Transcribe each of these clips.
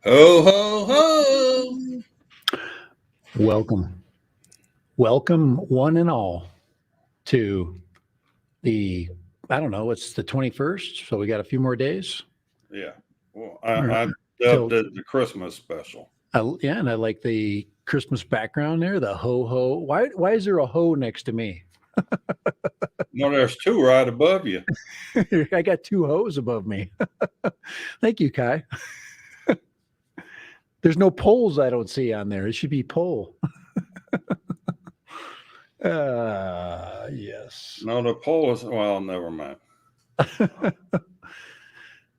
Ho, ho, ho. Welcome. Welcome, one and all, to the, I don't know, it's the 21st, so we got a few more days. Yeah. Well, All right. I So, dubbed it the Christmas special. yeah, and I like the Christmas background there, the ho ho. Why is there a ho next to me? No, there's two right above you. I got two hoes above me. Thank you, Kai. There's no poles I don't see on there. It should be pole. Yes. No, the pole is, well, never mind.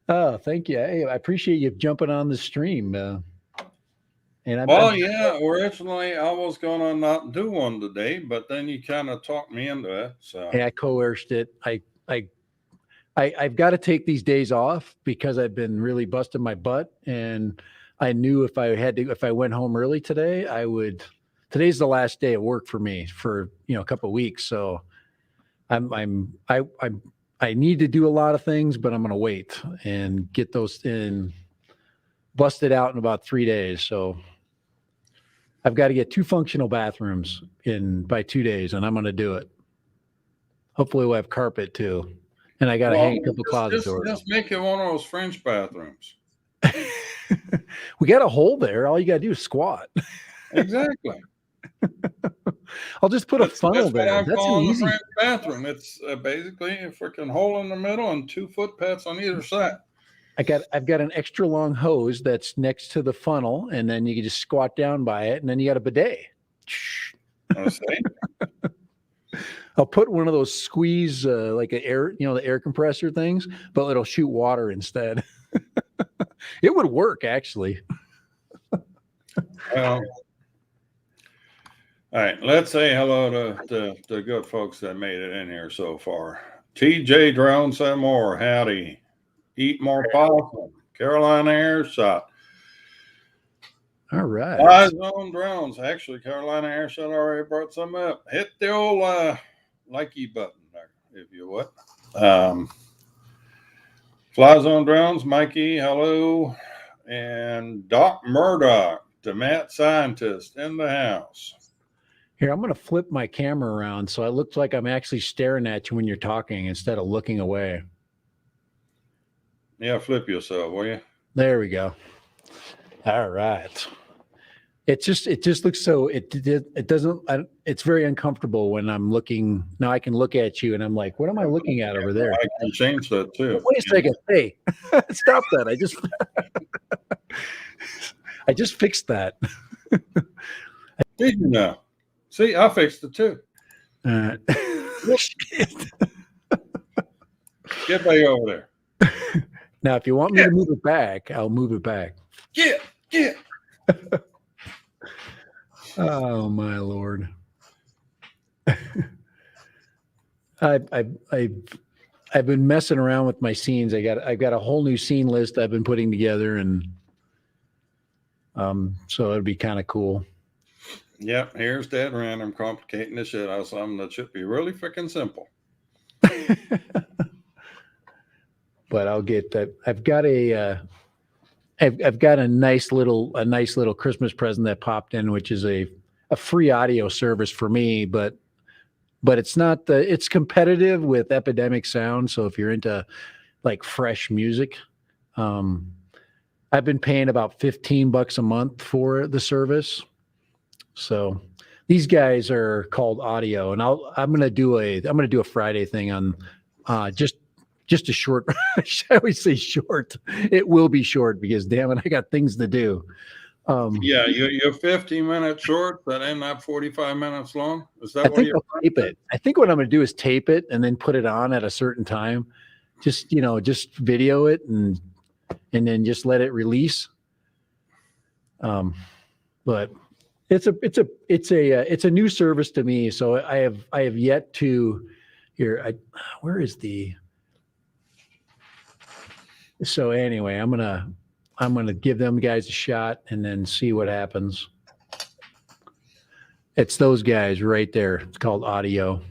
Oh, thank you. Hey, I appreciate you jumping on the stream. And Well, yeah, originally I was going to not do one today, but then you kind of talked me into it. So, I coerced it. I've got to take these days off because I've been really busting my butt, and I knew if I went home early today, I would. Today's the last day of work for me for a couple of weeks, so I need to do a lot of things, but I'm going to wait and get those in busted out in about 3 days. So I've got to get 2 functional bathrooms in by 2 days, and I'm going to do it. Hopefully, we'll have carpet too. And I got to hang a couple closet doors. Just make it one of those French bathrooms. We got a hole there. All you got to do is squat. Exactly. I'll just put a funnel there. That's That's an easy. French bathroom. It's basically a freaking hole in the middle and 2 foot pads on either side. I've got an extra long hose that's next to the funnel, and then you can just squat down by it, and then you got a bidet. I'll put one of those squeeze like an air, the air compressor things, but it'll shoot water instead. It would work actually. Well, all right, let's say hello to the good folks that made it in here so far. TJ Drone said more, howdy. Eat more possum. Carolina Airshot. All right. Fly Zone Drones. Actually, Carolina Airshot already brought some up. Hit the old likey button there, if you would. Fly Zone Drones, Mikey, hello. And Doc Murdoch, the Matt Scientist, in the house. Here, I'm going to flip my camera around so it looks like I'm actually staring at you when you're talking instead of looking away. Yeah, flip yourself, will you? There we go. All right. It just looks so it doesn't. It's very uncomfortable when I'm looking. Now I can look at you and I'm like, what am I looking at over there? I can change that too. Wait a second. Hey, stop that. I just fixed that. Did you know? See, I fixed it too. Get back over there. Now, if you want me to move it back, I'll move it back. Get. Oh my Lord. I've been messing around with my scenes. I've got a whole new scene list I've been putting together, and so it'd be kind of cool. Yep, here's that random complicating the shit out of something that should be really freaking simple. But I'll get that. I've got a nice little Christmas present that popped in, which is a free audio service for me, but it's not it's competitive with Epidemic Sound. So if you're into like fresh music, I've been paying about $15 a month for the service. So these guys are called Audio, and I'm gonna do a Friday thing on just a short. Shall we say short? It will be short because damn it, I got things to do. Yeah, you're 15 minutes short, but end up 45 minutes long. Is that what you're tape it? I think what I'm going to do is tape it and then put it on at a certain time. Just video it and then just let it release. But it's a new service to me. So I have yet to here. Where is the? So anyway, I'm gonna give them guys a shot and then see what happens. It's those guys right there. It's called Audio.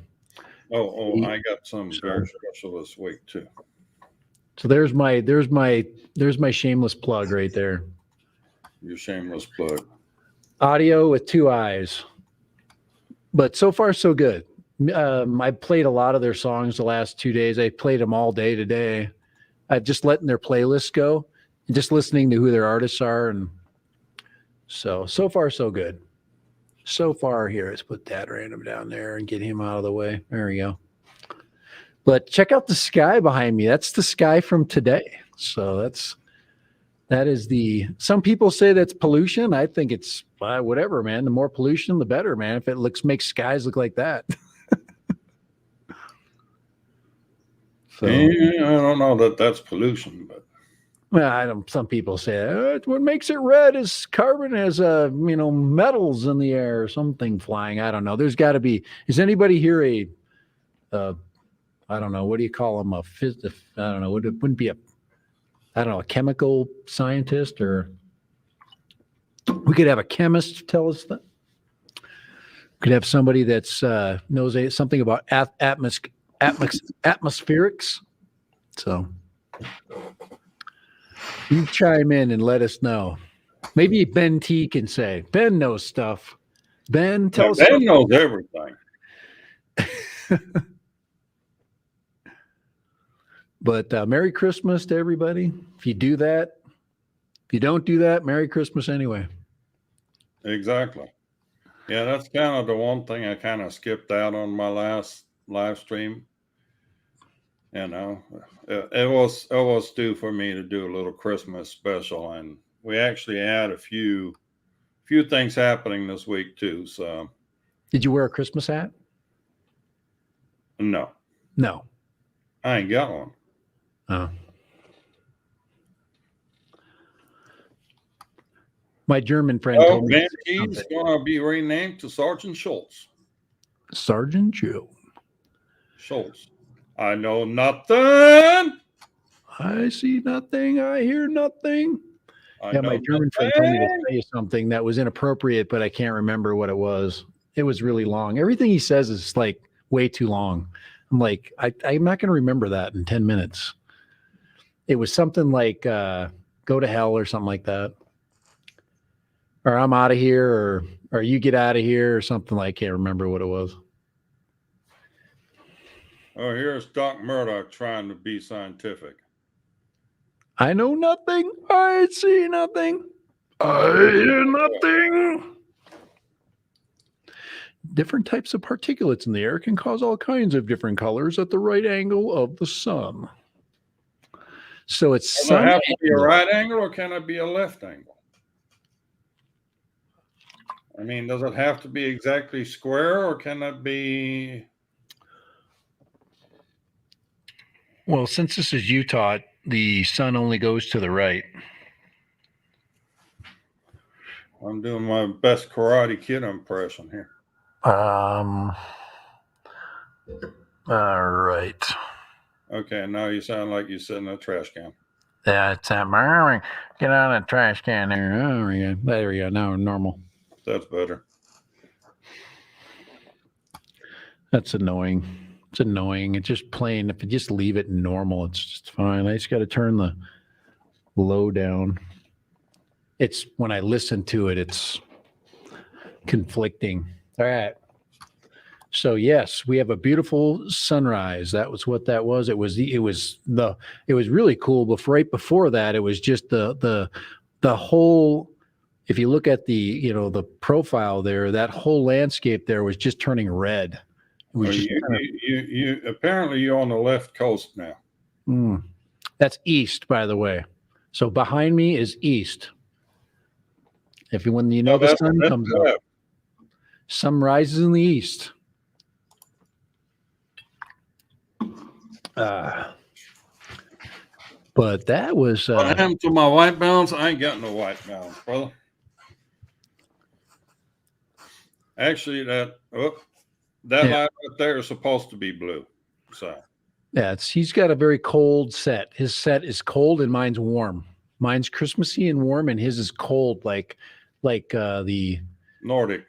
Oh, I got some very special this week too. So there's my shameless plug right there. your shameless plug. Audio with 2 eyes. But so far, so good. I played a lot of their songs the last 2 days. I played them all day today. I've just letting their playlists go and just listening to who their artists are. And so far, so good. So far here, let's put that random down there and get him out of the way. There we go. But check out the sky behind me. That's the sky from today. So that is some people say that's pollution. I think it's whatever, man. The more pollution, the better, man. If it makes skies look like that. So Yeah, I don't know that that's pollution, but well, some people say what makes it red is carbon has metals in the air or something flying. I don't know. There's got to be. Is anybody here I don't know. What do you call them? I don't know. It wouldn't be a chemical scientist, or we could have a chemist tell us that. We could have somebody that's knows something about atmospherics. So you chime in and let us know. Maybe Ben T can say. Ben knows stuff. Ben, tell us. Ben knows everything. But Merry Christmas to everybody. If you do that, if you don't do that, Merry Christmas anyway. Exactly. Yeah, that's kind of the one thing I kind of skipped out on my last live stream. You know, it was due for me to do a little Christmas special, and we actually had a few things happening this week too. So, did you wear a Christmas hat? No, I ain't got one. Oh. My German friend told me Van Keys is going to be renamed to Sergeant Schultz. Sergeant Joe Schultz. I know nothing. I see nothing. I hear nothing. My German friend told me to say something that was inappropriate, but I can't remember what it was. It was really long. Everything he says is like way too long. I'm like, I'm not going to remember that in 10 minutes. It was something like go to hell or something like that. Or I'm out of here, or you get out of here, or something like. I can't remember what it was. Oh, here's Doc Murdoch trying to be scientific. I know nothing. I see nothing. I hear nothing. Different types of particulates in the air can cause all kinds of different colors at the right angle of the sun. So it's Does it have to be a right angle, or can it be a left angle? I mean, does it have to be exactly square, or can it be? Well, since this is Utah, the sun only goes to the right. I'm doing my best Karate Kid impression here. All right. Okay, now you sound like you sit in a trash can. Yeah, it's get out of the trash can there. Oh, yeah. There we go. Now we're normal. That's better. That's annoying. It's annoying. It's just plain. If you just leave it normal, it's just fine. I just got to turn the low down. It's when I listen to it, it's conflicting. All right. So yes, we have a beautiful sunrise. That was what that was. It was really cool. But right before that, it was just the whole. If you look at the profile there, that whole landscape there was just turning red. It was you apparently you're on the left coast now. That's east, by the way. So behind me is east. When the sun comes up, sun rises in the east. But that was what happened to my white balance? I ain't got no white balance, brother. Actually, that light right there is supposed to be blue. So yeah, he's got a very cold set. His set is cold and mine's warm. Mine's Christmassy and warm, and his is cold, like the Nordic.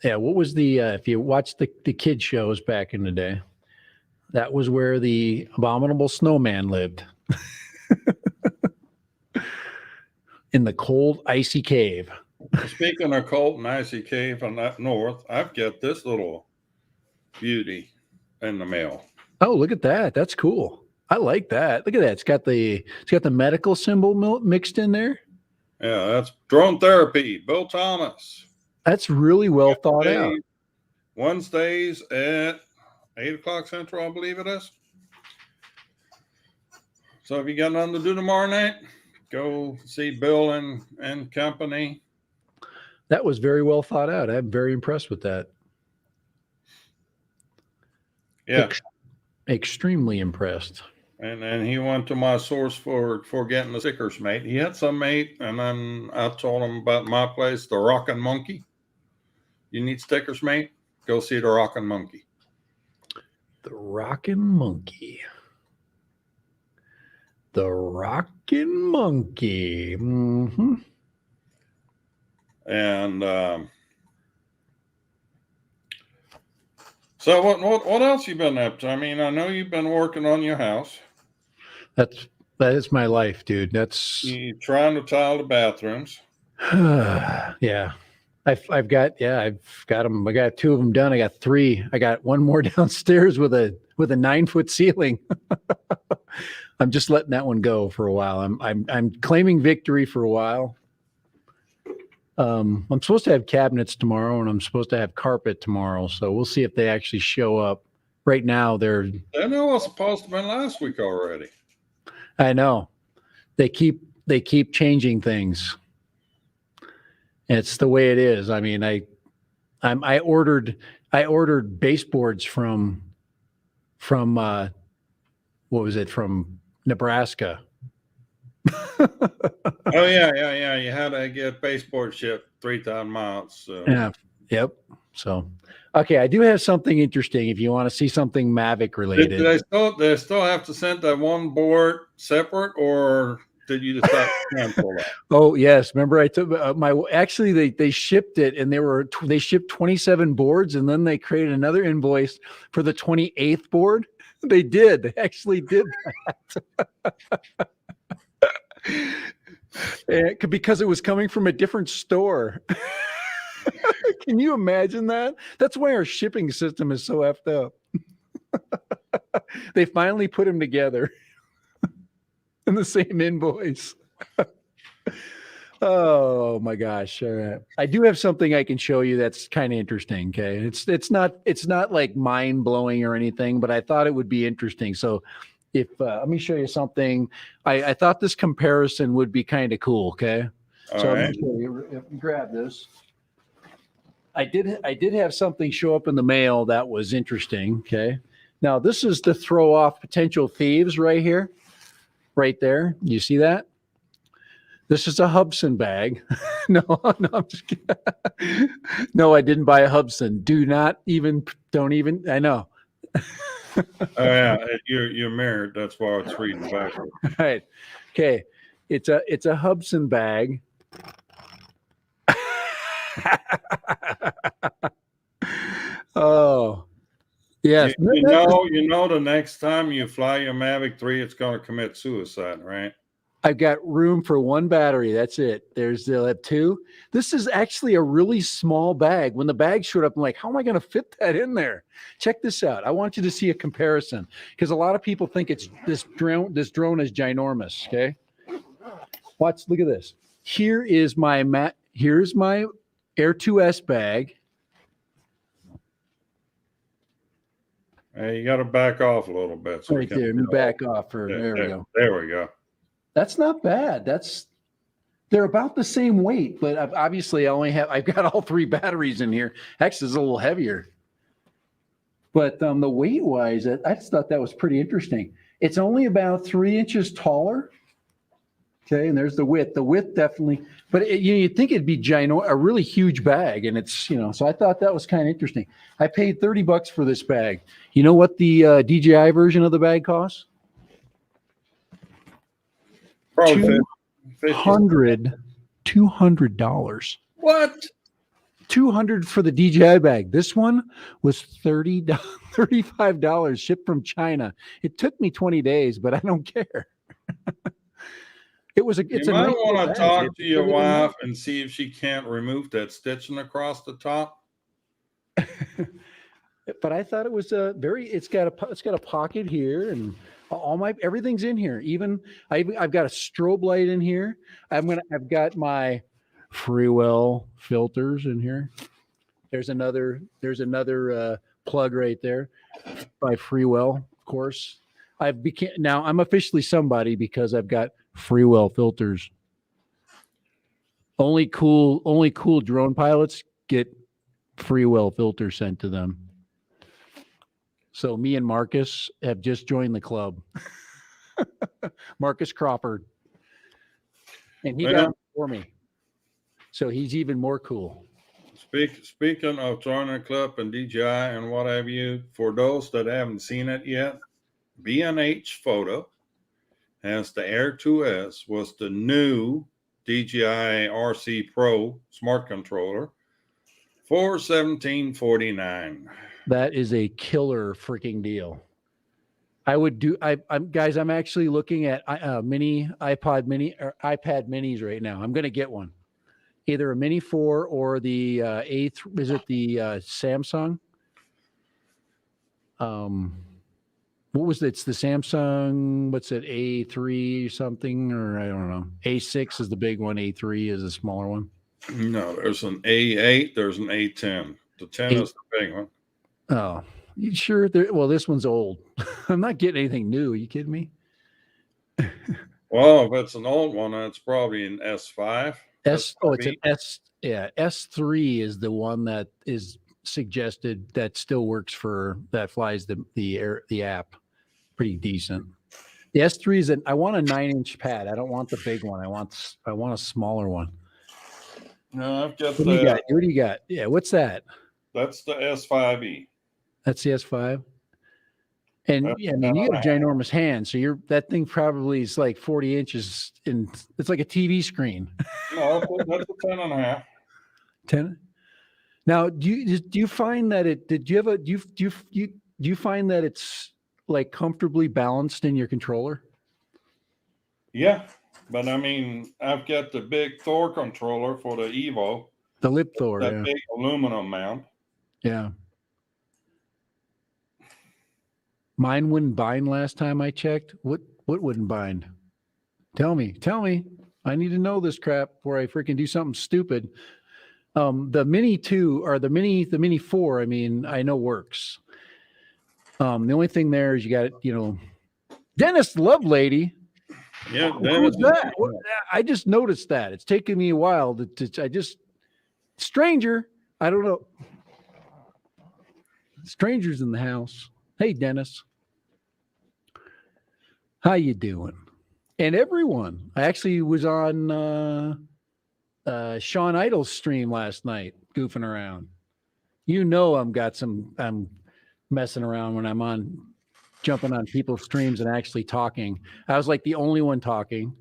Yeah, what was the if you watched the kid shows back in the day, that was where the abominable snowman lived. in the cold, icy cave. Speaking of cold and icy cave and up north, I've got this little beauty in the mail. Oh, look at that. That's cool. I like that. Look at that. It's got the medical symbol mixed in there. Yeah, that's Drone Therapy, Bill Thomas. That's really well thought out. Wednesdays at 8:00 Central, I believe it is. So if you got nothing to do tomorrow night, go see Bill and company. That was very well thought out. I'm very impressed with that. Yeah. Extremely impressed. And he went to my source for getting the stickers made. He had some made, and then I told him about my place, the Rockin' Monkey. You need stickers made? Go see the Rockin' Monkey. The Rockin' Monkey. The Rockin' Monkey. Mm-hmm. And so what else you been up to? I mean, I know you've been working on your house. That is my life, dude. That's you trying to tile the bathrooms. Yeah. I've got them. I got 2 of them done. I got 3. I got 1 more downstairs with a 9-foot ceiling. I'm just letting that one go for a while. I'm claiming victory for a while. I'm supposed to have cabinets tomorrow, and I'm supposed to have carpet tomorrow. So we'll see if they actually show up. Right now, they know what's supposed to have been last week already. I know. They keep changing things. It's the way it is. I mean, I ordered baseboards from what was it, from Nebraska. Oh yeah. You had to get baseboard shipped 3,000 miles. So. Yeah. Yep. So, okay, I do have something interesting. If you want to see something Mavic related, did they still have to send that one board separate, or did you decide to cancel that? Oh yes, remember I took actually they shipped it, and they shipped 27 boards, and then they created another invoice for the 28th board. They actually did that. Because it was coming from a different store. Can you imagine that? That's why our shipping system is so effed up. They finally put them together in the same invoice. Oh my gosh. All right. I do have something I can show you that's kind of interesting. Okay. It's not like mind blowing or anything, but I thought it would be interesting. So if let me show you something. I thought this comparison would be kind of cool. Okay. So right. let me show you. Grab this. I did have something show up in the mail that was interesting. Okay. Now this is to throw off potential thieves right here, right there. You see that? This is a Hubsan bag. No, I'm just kidding. No, I didn't buy a Hubsan. Don't even. I know. Oh yeah, you're married. That's why it's reading backwards. All right. Okay. It's a Hubsan bag. Oh, yes. You know, the next time you fly your Mavic 3, it's going to commit suicide, right? I've got room for 1 battery. That's it. They'll have 2. This is actually a really small bag. When the bag showed up, I'm like, how am I going to fit that in there? Check this out. I want you to see a comparison, because a lot of people think it's this drone is ginormous. Okay. Look at this. Here's my Air 2S bag. Hey, you got to back off a little bit. So Right there. Back off. There we go. There we go. That's not bad. They're about the same weight, but obviously I've got all 3 batteries in here. Actually, it's a little heavier. But the weight wise, I just thought that was pretty interesting. It's only about 3 inches taller. Okay, and there's the width. The width definitely, but you'd think it'd be a really huge bag, and it's So I thought that was kind of interesting. I paid $30 for this bag. You know what the DJI version of the bag costs? Probably $200. What? $200 for the DJI bag. This one was $35 shipped from China. It took me 20 days, but I don't care. It's You a might nice want little to bag. talk It's to a your little wife and see if she can't remove that stitching across the top. but I thought it was a very. It's got a pocket here, and all my everything's in here. Even I've got a strobe light in here. I've got my Freewell filters in here. There's another plug right there by Freewell, of course. Now I'm officially somebody because I've got Freewell filters. Only cool drone pilots get Freewell filters sent to them. So me and Marcus have just joined the club. Marcus Crawford. And he got Well, them for me. So he's even more cool. speaking of joining the club and DJI and what have you, for those that haven't seen it yet, B&H Photo has the Air 2S, was the new DJI RC Pro smart controller for $1749. That is a killer freaking deal. I'm actually looking at iPad minis right now. I'm going to get one. Either a Mini 4 or the A3, is it the Samsung? What was it? It's the Samsung, what's it, A3 something, or I don't know. A6 is the big one, A3 is the smaller one. No, there's an A8, there's an A10. The 10 is the big one. Oh, you sure? Well, this one's old. I'm not getting anything new. Are you kidding me? Well, if it's an old one, it's probably an S5. It's an S. Yeah, S3 is the one that is suggested that still works that flies the app pretty decent. The S3 is I want a 9-inch pad. I don't want the big one. I want a smaller one. No, I've got What do you got? Yeah, what's that? That's the S5E. That's the S5. And yeah, I mean, you got a ginormous hand, so that thing probably is like 40 inches, and it's like a TV screen. No, that's a 10.5. 10. Now, do you find that do you find that it's like comfortably balanced in your controller? Yeah, but I mean, I've got the big Thor controller for the Evo. The Lip Thor, that big aluminum mount. Yeah. Mine wouldn't bind last time I checked. What wouldn't bind? Tell me. I need to know this crap before I freaking do something stupid. The Mini 2 or the Mini 4, I mean, I know works. The only thing there is you got, Dennis Lovelady. Yeah, who's that? I just noticed that. It's taken me a while stranger. I don't know. Strangers in the house. Hey, Dennis. How you doing? And everyone. I actually was on Sean Idle's stream last night, goofing around. I'm messing around when I'm jumping on people's streams and actually talking. I was like the only one talking,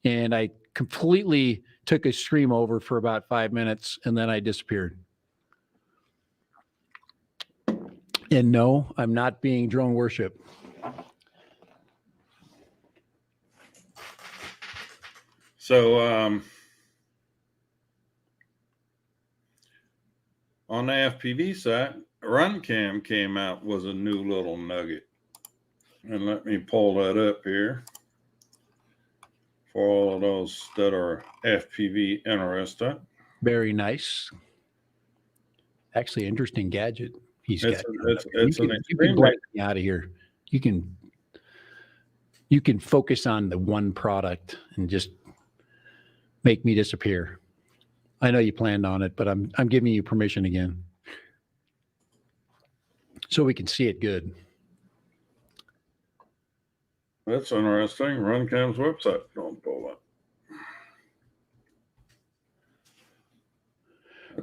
and I completely took a stream over for about 5 minutes, and then I disappeared. And no, I'm not being drone worship. So on the FPV side, RunCam came out was a new little nugget. And let me pull that up here for all of those that are FPV interested. Very nice. Actually, interesting gadget. It's an extreme black me out of here. You can focus on the one product and just make me disappear. I know you planned on it, but I'm giving you permission again, so we can see it good. That's interesting. RunCam's website. Don't pull up.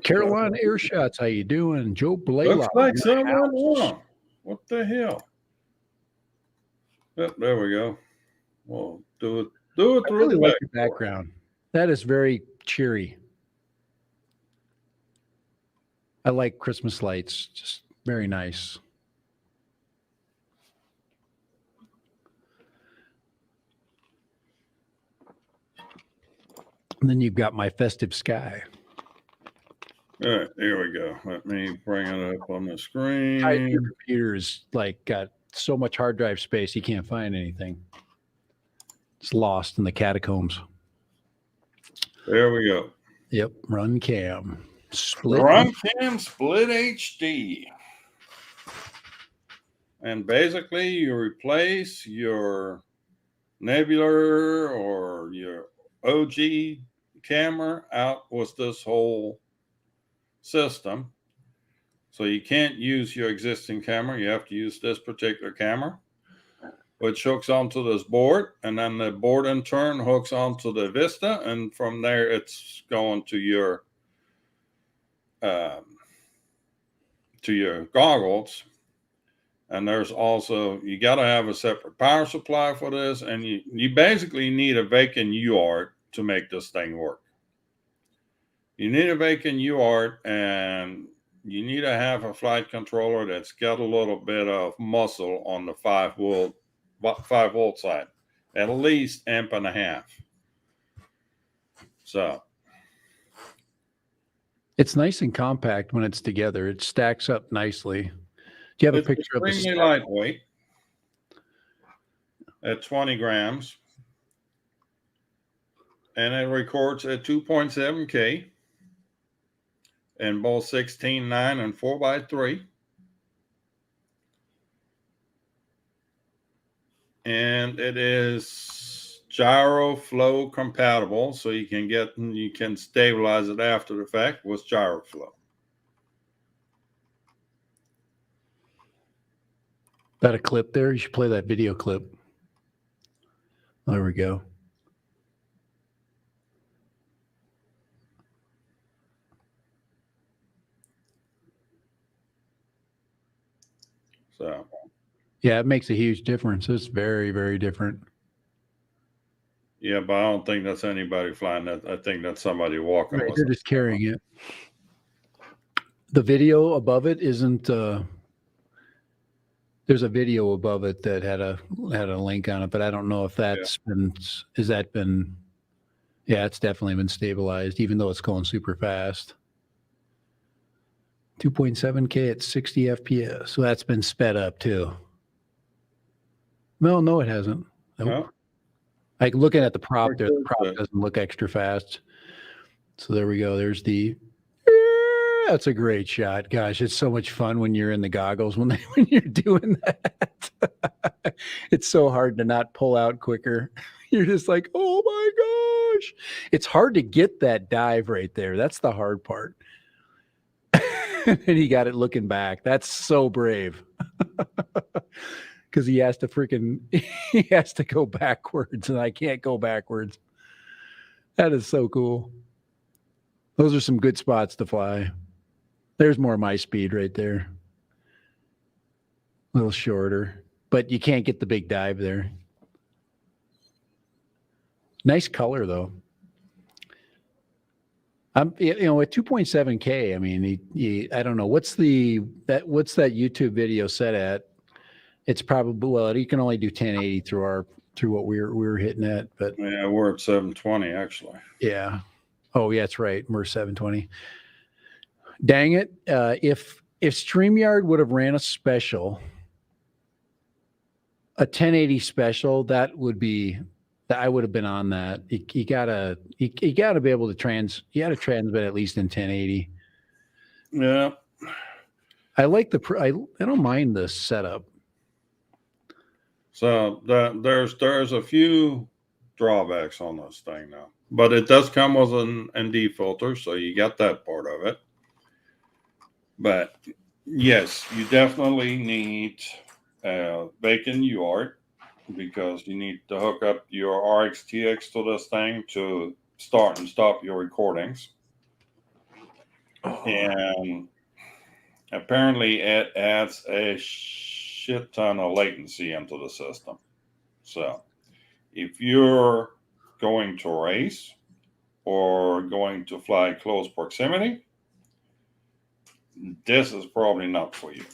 Carolina Airshots, how you doing? Joe Blaylock. Looks like someone won. What the hell? Yep, there we go. Well, do it through the like your background. That is very cheery. I like Christmas lights. Just very nice. And then you've got My Festive Sky. All right, here we go. Let me bring it up on the Your screen. computer's like got so much hard drive space you can't find anything. It's lost in the catacombs. There we go. Yep, Run Cam. Split. RunCam Split HD. And basically, you replace your Nebular or your OG camera out with this whole system. So you can't use your existing camera. You have to use this particular camera, which hooks onto this board. And then the board in turn hooks onto the Vista. And from there, it's going to your goggles. And there's also, you got to have a separate power supply for this. And you basically need a vacant UART to make this thing work. You need a vacant UART, and you need to have a flight controller that's got a little bit of muscle on the 5-volt side, at least 1.5 amps. So It's nice and compact when it's together. It stacks up nicely. Do you have a it's picture of the extremely stack? lightweight at 20 grams. And it records at 2.7K in both 16:9 and 4x3. And it is gyro flow compatible, so you can stabilize it after the fact with gyro flow. Got a clip there? You should play that video clip. There we go. So Yeah, it makes a huge difference. It's very, very different. yeah, but I don't think that's anybody flying that. I think that's somebody walking Right, with they're it. just carrying it. The video above it isn't. There's a video above it that had a link on it, but I don't know if that's been. Has that been? Yeah, it's definitely been stabilized, even though it's going super fast. 2.7K at 60 FPS. So that's been sped up too. No, it hasn't. Nope. No? Like looking at the prop there, the Records prop it. doesn't look extra fast. So there we go. There's the. That's a great shot. Gosh, it's so much fun when you're in the goggles when you're doing that. It's so hard to not pull out quicker. You're just like, oh my gosh. It's hard to get that dive right there. That's the hard part. And he got it looking back. That's so brave. Because he has to go backwards, and I can't go backwards. That is so cool. Those are some good spots to fly. There's more my speed right there. A little shorter, but you can't get the big dive there. Nice color though. At 2.7K. I mean, I don't know what's that YouTube video set at. It's probably you can only do 1080 through what we were hitting at, but Yeah, we're at 720 actually. yeah. Oh yeah, that's right. We're 720. Dang it! If StreamYard would have ran a special, a 1080 special, that I would have been on that. You gotta be able to you gotta transmit at least in 1080. Yeah. I like I don't mind this setup. So there's a few drawbacks on this thing now, but it does come with an ND filter, so you got that part of it. But yes, you definitely need a vacant UART because you need to hook up your RxTX to this thing to start and stop your recordings. And apparently it adds a shit ton of latency into the system. So if you're going to race or going to fly close proximity, this is probably not for you.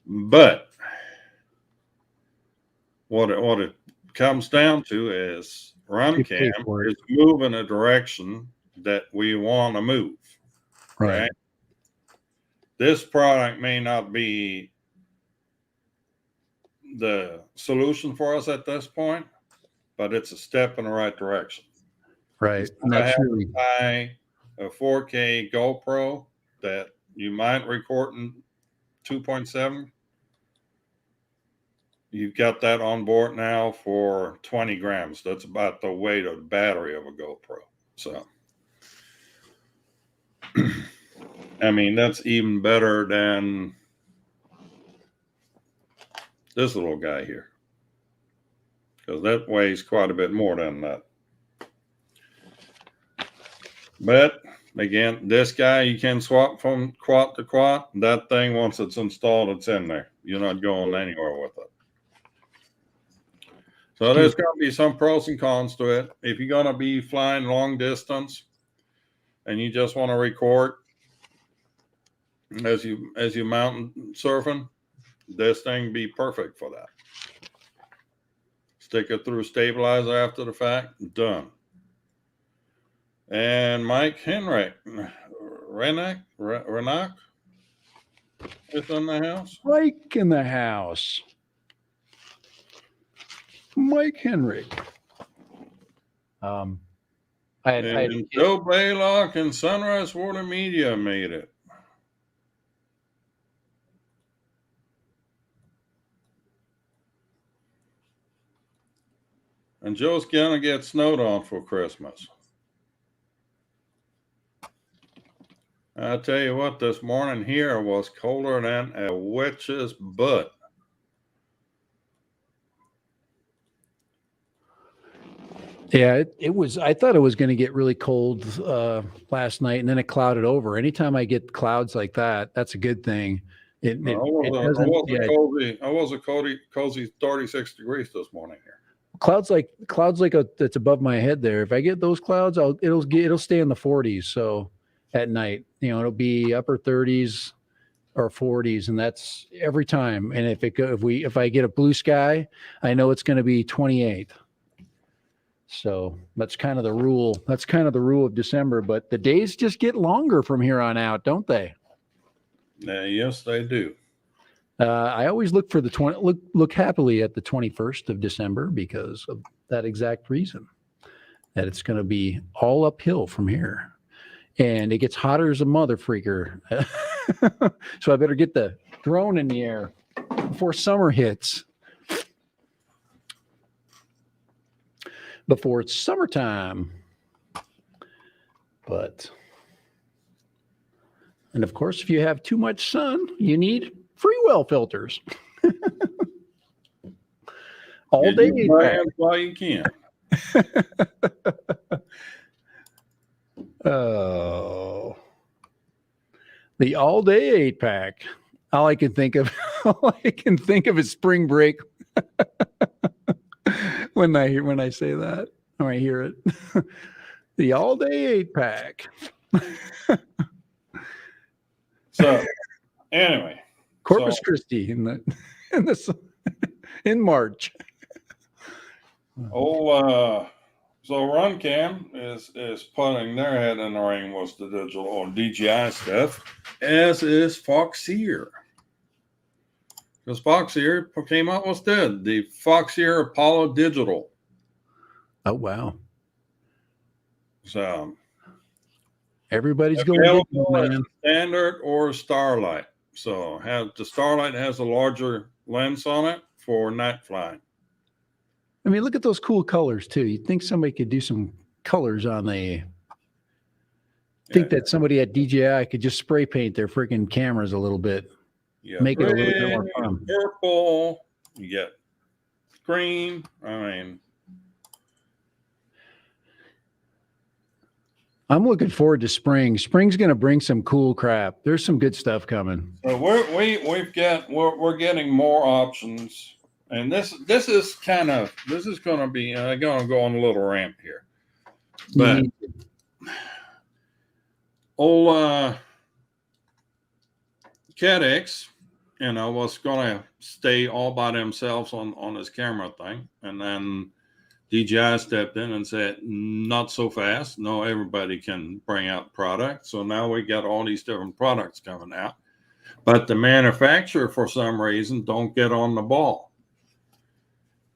But what it comes down to is run You pay cam for it. is move in a direction that we want to move. Right. This product may not be the solution for us at this point, but it's a step in the right direction. Right. And I that's have really to buy a 4K GoPro that you might record in 2.7. You've got that on board now for 20 grams. That's about the weight of the battery of a GoPro. So, I mean, that's even better than this little guy here, because that weighs quite a bit more than that. But again, this guy you can swap from quad to quad. That thing, once it's installed, it's in there. You're not going anywhere with it. So there's going to be some pros and cons to it. If you're going to be flying long distance and you just want to record as you mountain surfing, this thing be perfect for that. Stick it through stabilizer after the fact, done. And Mike Henrik, Renak is in the house. Mike in the house. Mike Henrik. And Joe Blaylock and Sunrise Water Media made it. And Joe's gonna get snowed on for Christmas. I tell you what, this morning here was colder than a witch's butt. Yeah, it was. I thought it was going to get really cold last night, and then it clouded over. Anytime I get clouds like that, that's a good thing. I was a cozy 36 degrees this morning here. Clouds like that's above my head there. If I get those clouds, it'll stay in the 40s. So at night, it'll be upper 30s or 40s, and that's every time. And if I get a blue sky, I know it's going to be 28. So that's kind of the rule. That's kind of the rule of December. But the days just get longer from here on out, don't they? Yes, they do. I always look for look happily at the 21st of December because of that exact reason, that it's going to be all uphill from here, and it gets hotter as a mother freaker. So I better get the drone in the air before summer hits. Before it's summertime. And of course, if you have too much sun, you need free well filters. All day 8-pack. While you can. Oh, the all day 8-pack. All I can think of is spring break. When I say that, or I hear it, the all day 8-pack. So, anyway, Corpus Christi in March. So RunCam is putting their head in the ring with the digital or DJI stuff, as is Foxeer. Because Foxeer came out with the Foxeer Apollo Digital. Oh wow! So everybody's going digital, man. Standard or Starlight. So the Starlight has a larger lens on it for night flying. I mean, look at those cool colors too. You'd think somebody could do some colors on the. Think that somebody at DJI could just spray paint their freaking cameras a little bit. Yeah, make it a little bit more fun. Purple, you get green. I mean, I'm looking forward to spring. Spring's going to bring some cool crap. There's some good stuff coming. So we're getting more options, and this is going to be. I'm going to go on a little ramp here, but CADX, was going to stay all by themselves on this camera thing, and then DJI stepped in and said, not so fast. No, everybody can bring out product. So now we got all these different products coming out. But the manufacturer, for some reason, don't get on the ball.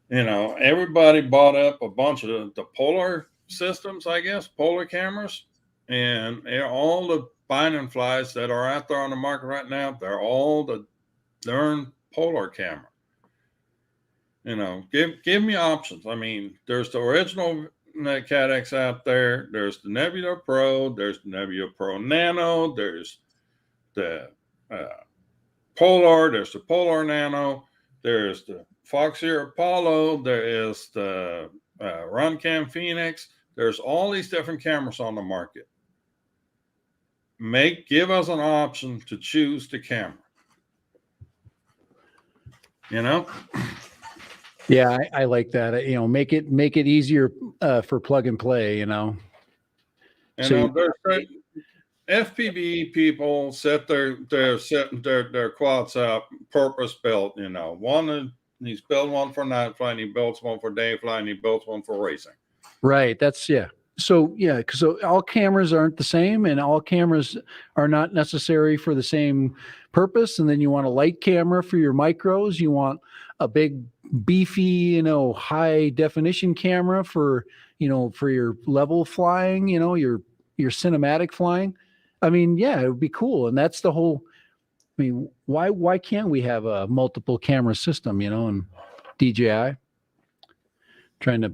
You know, everybody bought up a bunch of the Polar systems, I guess, Polar cameras. And all the binding flies that are out there on the market right now, they're all the darn Polar camera. You know, give me options. I mean, there's the original Cadex out there. There's the Nebula Pro. There's the Nebula Pro Nano. There's the Polar. There's the Polar Nano. There's the Foxeer Apollo. There is the Runcam Phoenix. There's all these different cameras on the market. Give us an option to choose the camera. You know. Yeah, I like that. You know, make it easier for plug and play. You know, And so there's FPV people set their quads up purpose built. You know, he's built one for night flying, he builds one for day flying, he builds one for racing. right. That's So yeah, so all cameras aren't the same, and all cameras are not necessary for the same purpose. And then you want a light camera for your micros. You want a big, beefy, high definition camera for your level flying. Your cinematic flying. I mean, yeah, it would be cool, and that's the whole. I mean, why can't we have a multiple camera system? And DJI trying to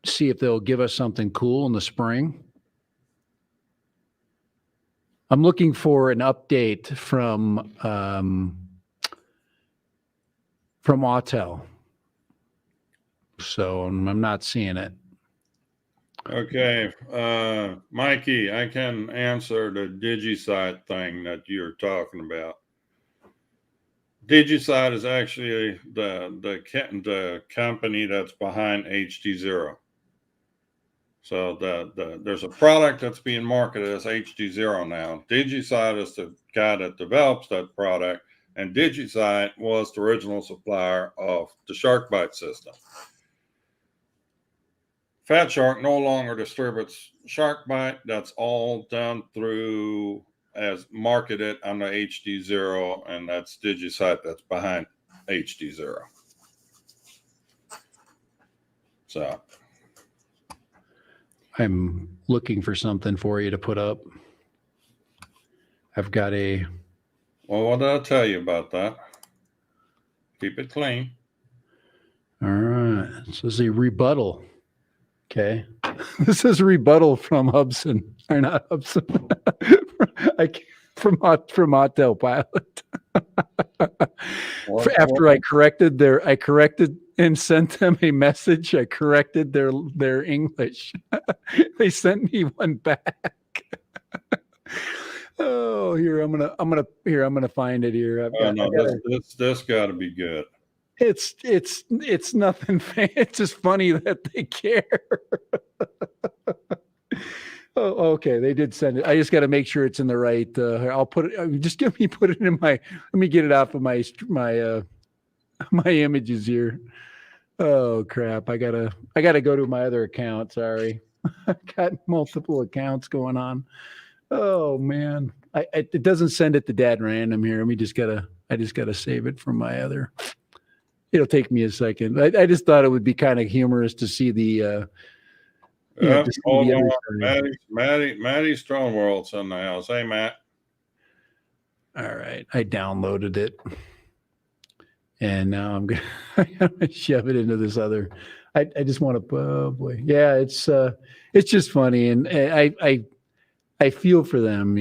see if they'll give us something cool in the spring. I'm looking for an update from Autel. So I'm not seeing it. Okay. Mikey, I can answer the DigiSight thing that you're talking about. DigiSight is actually the company that's behind HD0. So there's a product that's being marketed as HD0 now. DigiSight is the guy that develops that product, and DigiSight was the original supplier of the SharkBite system. Fat Shark no longer distributes SharkBite. That's all done through as marketed under HD0, and that's DigiSight that's behind HD0. So I'm looking for something for you to put up. I've got well, what did I tell you about that? Keep it clean. All right. So this is a rebuttal. Okay. This is a rebuttal from Hubson. Or not Hubson. From Autel Pilot. After I corrected and sent them a message. I corrected their English. They sent me one back. Oh, here I'm gonna find it here. This got to be good. It's nothing. It's just funny that they care. Oh, okay. They did send it. I just got to make sure it's in the right. I'll put it. Just put it in my. Let me get it off of my images here. Oh crap! I gotta go to my other account. Sorry, I've got multiple accounts going on. Oh man, it doesn't send it to Dad Random here. I just gotta save it from my other. It'll take me a second. I just thought it would be kind of humorous to see the. Matty Strongworld's in the house. Hey, Matt. All right, I downloaded it, and now I'm gonna shove it into this other. I just want to. Oh boy, yeah, it's just funny, and I feel for them.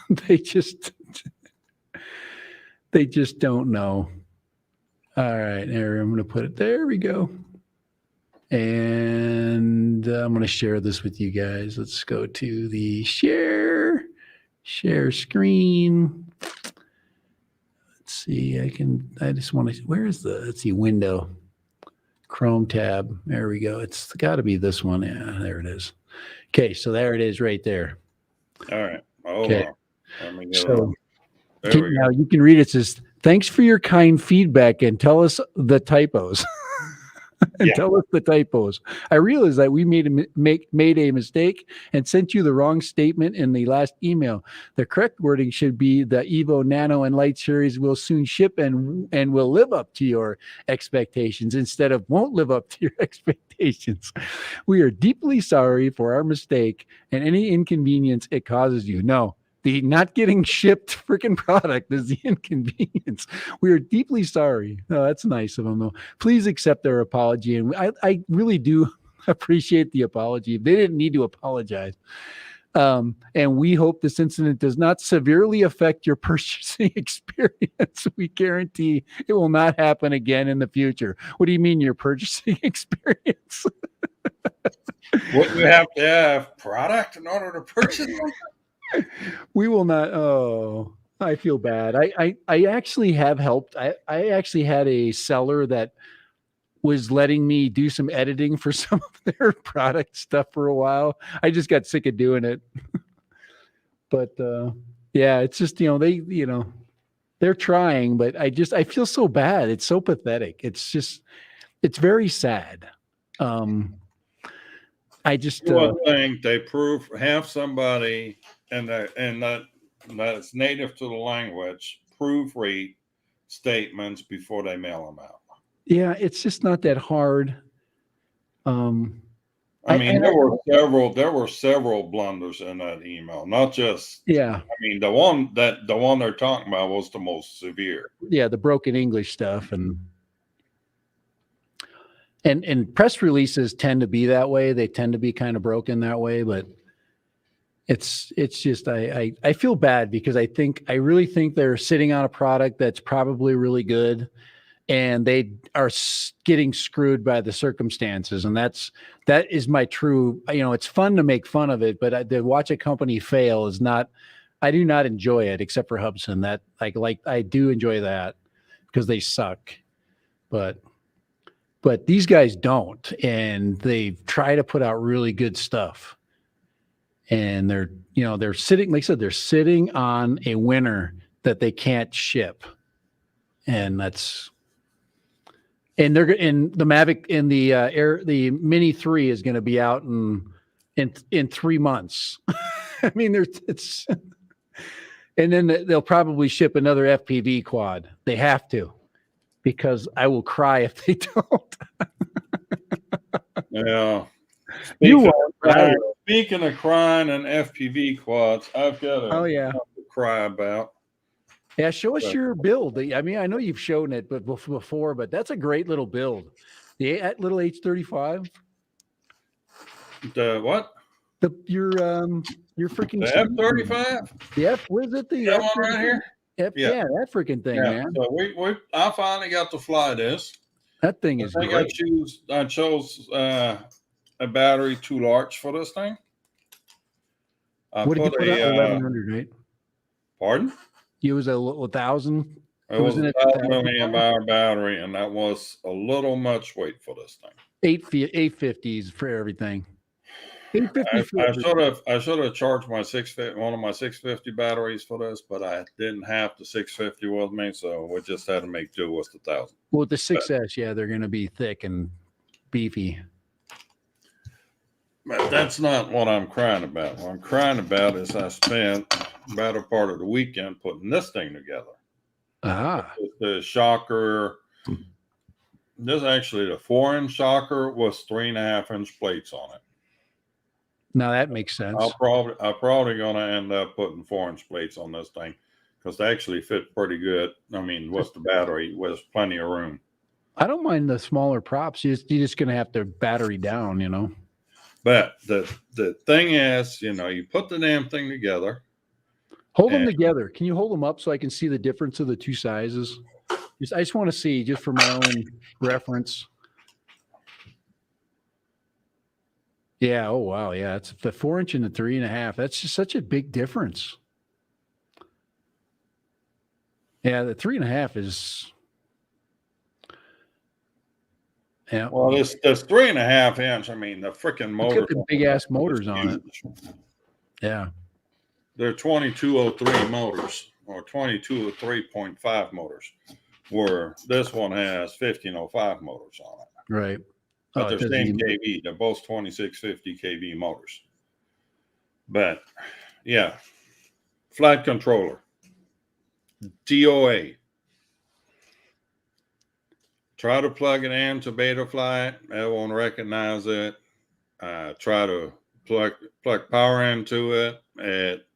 They just don't know. All right, there. I'm gonna put it. There we go. And I'm going to share this with you guys. Let's go to the share screen. Let's see. Let's see, window, Chrome tab. There we go. It's got to be this one. Yeah, there it is. Okay. So there it is right there. All right. Okay. So now you can read it. It says, "Thanks for your kind feedback and tell us the typos." and Yeah. tell us the typos. I realized that we made a mistake and sent you the wrong statement in the last email. The correct wording should be the Evo Nano and Light series will soon ship and will live up to your expectations instead of won't live up to your expectations. We are deeply sorry for our mistake and any inconvenience it causes you. No, the not getting shipped freaking product is the inconvenience. We are deeply sorry. Oh, that's nice of them, though. Please accept their apology. And I really do appreciate the apology. They didn't need to apologize. And we hope this incident does not severely affect your purchasing experience. We guarantee it will not happen again in the future. What do you mean your purchasing experience? Wouldn't you have to have product in order to purchase them? We will not. Oh, I feel bad. I actually have helped. I actually had a seller that was letting me do some editing for some of their product stuff for a while. I just got sick of doing it. But yeah, it's just, they're trying, but I feel so bad. It's so pathetic. It's very sad. I just You would think they have somebody that's native to the language proofread statements before they mail them out. yeah, it's just not that hard. I mean, there were several blunders in that email, not just. Yeah. I mean, the one they're talking about was the most severe. Yeah, the broken English stuff and press releases tend to be that way. They tend to be kind of broken that way, but it's just I feel bad because I really think they're sitting on a product that's probably really good, and they are getting screwed by the circumstances, and that is my true. It's fun to make fun of it, but to watch a company fail is not. I do not enjoy it, except for Hubsan. That I do enjoy that because they suck, but these guys don't, and they try to put out really good stuff. And they're sitting, like I said, they're sitting on a winner that they can't ship, and they're in the Mavic in the Mini 3 is going to be out in 3 months. I mean, it's, and then they'll probably ship another FPV quad. They have to, because I will cry if they don't. Yeah. Speaking of crying and FPV quads, I've got to cry about. Yeah, show us your build. I mean, I know you've shown it before, but that's a great little build. The little H35. The what? Your freaking F-35. The F. What is it? The F one right here. Yeah, that freaking thing, man. So I finally got to fly this. That thing is great. I chose a battery too large for this thing. What did you put out? 1100, right? Pardon? It was 1,000. It was a 1,000 milliamp hour battery, and that was a little much weight for this thing. 850s for everything. 850. I should have charged one of my 650 batteries for this, but I didn't have the 650 with me, so we just had to make do with the 1,000. Well, the 6S, yeah, they're going to be thick and beefy. But that's not what I'm crying about. What I'm crying about is I spent the better part of the weekend putting this thing together. The shocker. This actually, the 4-inch shocker was 3.5-inch plates on it. Now that makes sense. I'm probably going to end up putting 4-inch plates on this thing because they actually fit pretty good. I mean, with the battery, there's plenty of room. I don't mind the smaller props. You're just going to have to battery down, But the thing is, you put the damn thing together. Hold them together. Can you hold them up so I can see the difference of the two sizes? I just want to see, just for my own reference. Yeah. Oh, wow. Yeah. It's the 4-inch and the 3.5. That's just such a big difference. Yeah. The 3.5 is. Yeah. Well, this 3.5 inch, I mean, the freaking motor. The big ass motors on it. Yeah. They're 2203 motors or 2203.5 motors, where this one has 1505 motors on it. Right. But Oh, they're it doesn't same even, kV. They're both 2650 kV motors. But yeah, flight controller, DOA. Try to plug it into Betaflight. It won't recognize it. Try to plug power into it. It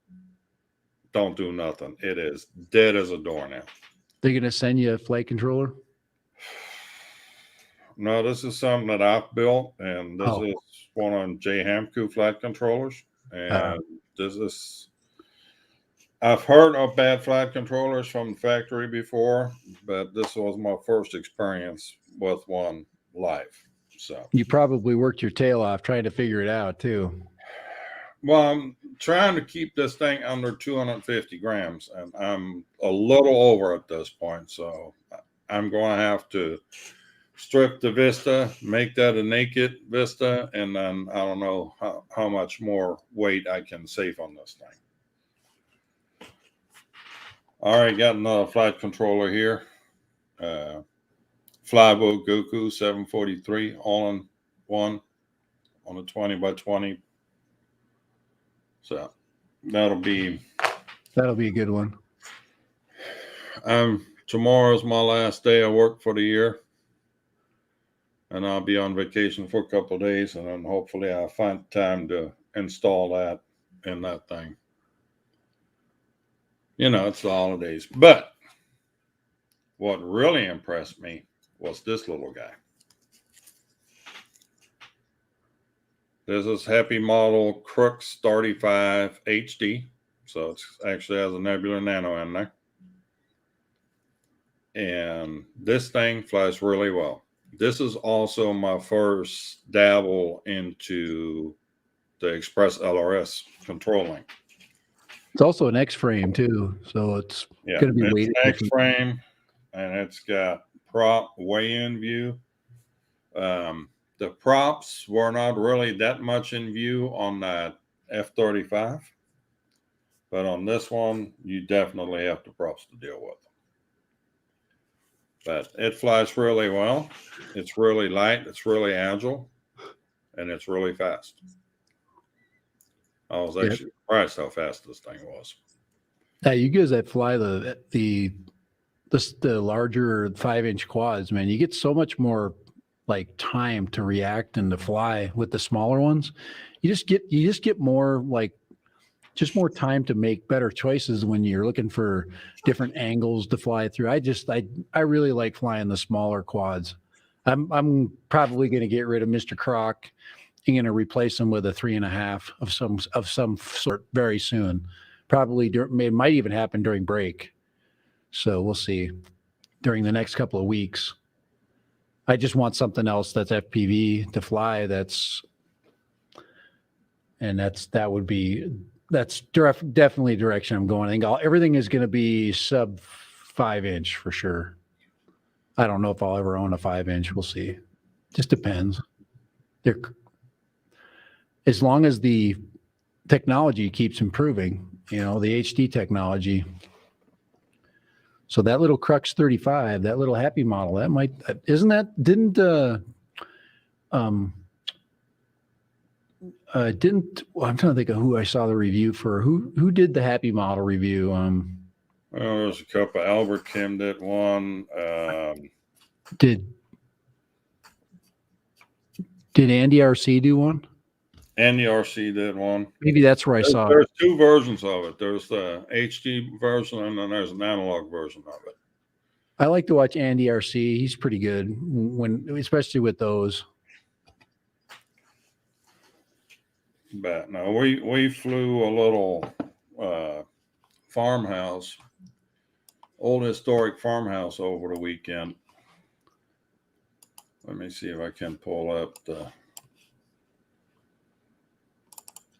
don't do nothing. It is dead as a doornail. they're going to send you a flight controller? No, this is something that I've built, and this Oh. is one on J Hamco flight controllers. Uh, And this is, I've heard of bad flight controllers from the factory before, but this was my first experience with one live. So, you probably worked your tail off trying to figure it out too. well, I'm trying to keep this thing under 250 grams, and I'm a little over at this point. So, I'm going to have to strip the Vista, make that a naked Vista, and then I don't know how much more weight I can save on this thing. All right, got another flight controller here. Flybo Goku 743, all in one on a 20 by 20. So that'll be a good one. tomorrow's my last day of work for the year. And I'll be on vacation for a couple of days, and then hopefully I'll find time to install that in that thing. You know, it's the holidays. But what really impressed me was this little guy. This is Happy Model Crux 35 HD. So it actually has a Nebula Nano in there. And this thing flies really well. This is also my first dabble into the Express LRS controlling. It's also an X-frame too, so it's going to be weighted. X-frame, and it's got prop weigh-in view. The props were not really that much in view on that F-35, but on this one, you definitely have the props to deal with them. But it flies really well. It's really light. It's really agile, and it's really fast. I was actually surprised how fast this thing was. Yeah, you guys that fly the larger 5-inch quads, man, you get so much more like time to react and to fly. With the smaller ones, you just get more like just more time to make better choices when you're looking for different angles to fly through. I really like flying the smaller quads. I'm probably going to get rid of Mr. Croc. I'm going to replace them with a 3.5 of some sort very soon. Probably it might even happen during break. So we'll see during the next couple of weeks. I just want something else that's FPV to fly. That's definitely the direction I'm going. I think everything is going to be sub 5-inch for sure. I don't know if I'll ever own a 5-inch. We'll see. Just depends. As long as the technology keeps improving, the HD technology. So that little Crux 35, that little Happy model, I'm trying to think of who I saw the review for. Who did the Happy model review? Well, there's a couple. Albert Kim did one. Did Andy RC do one? Andy RC did one. Maybe that's where I saw it. There's two versions of it. There's the HD version, and then there's an analog version of it. I like to watch Andy RC. He's pretty good especially with those. But no, we flew a little farmhouse, old historic farmhouse over the weekend. Let me see if I can pull up the.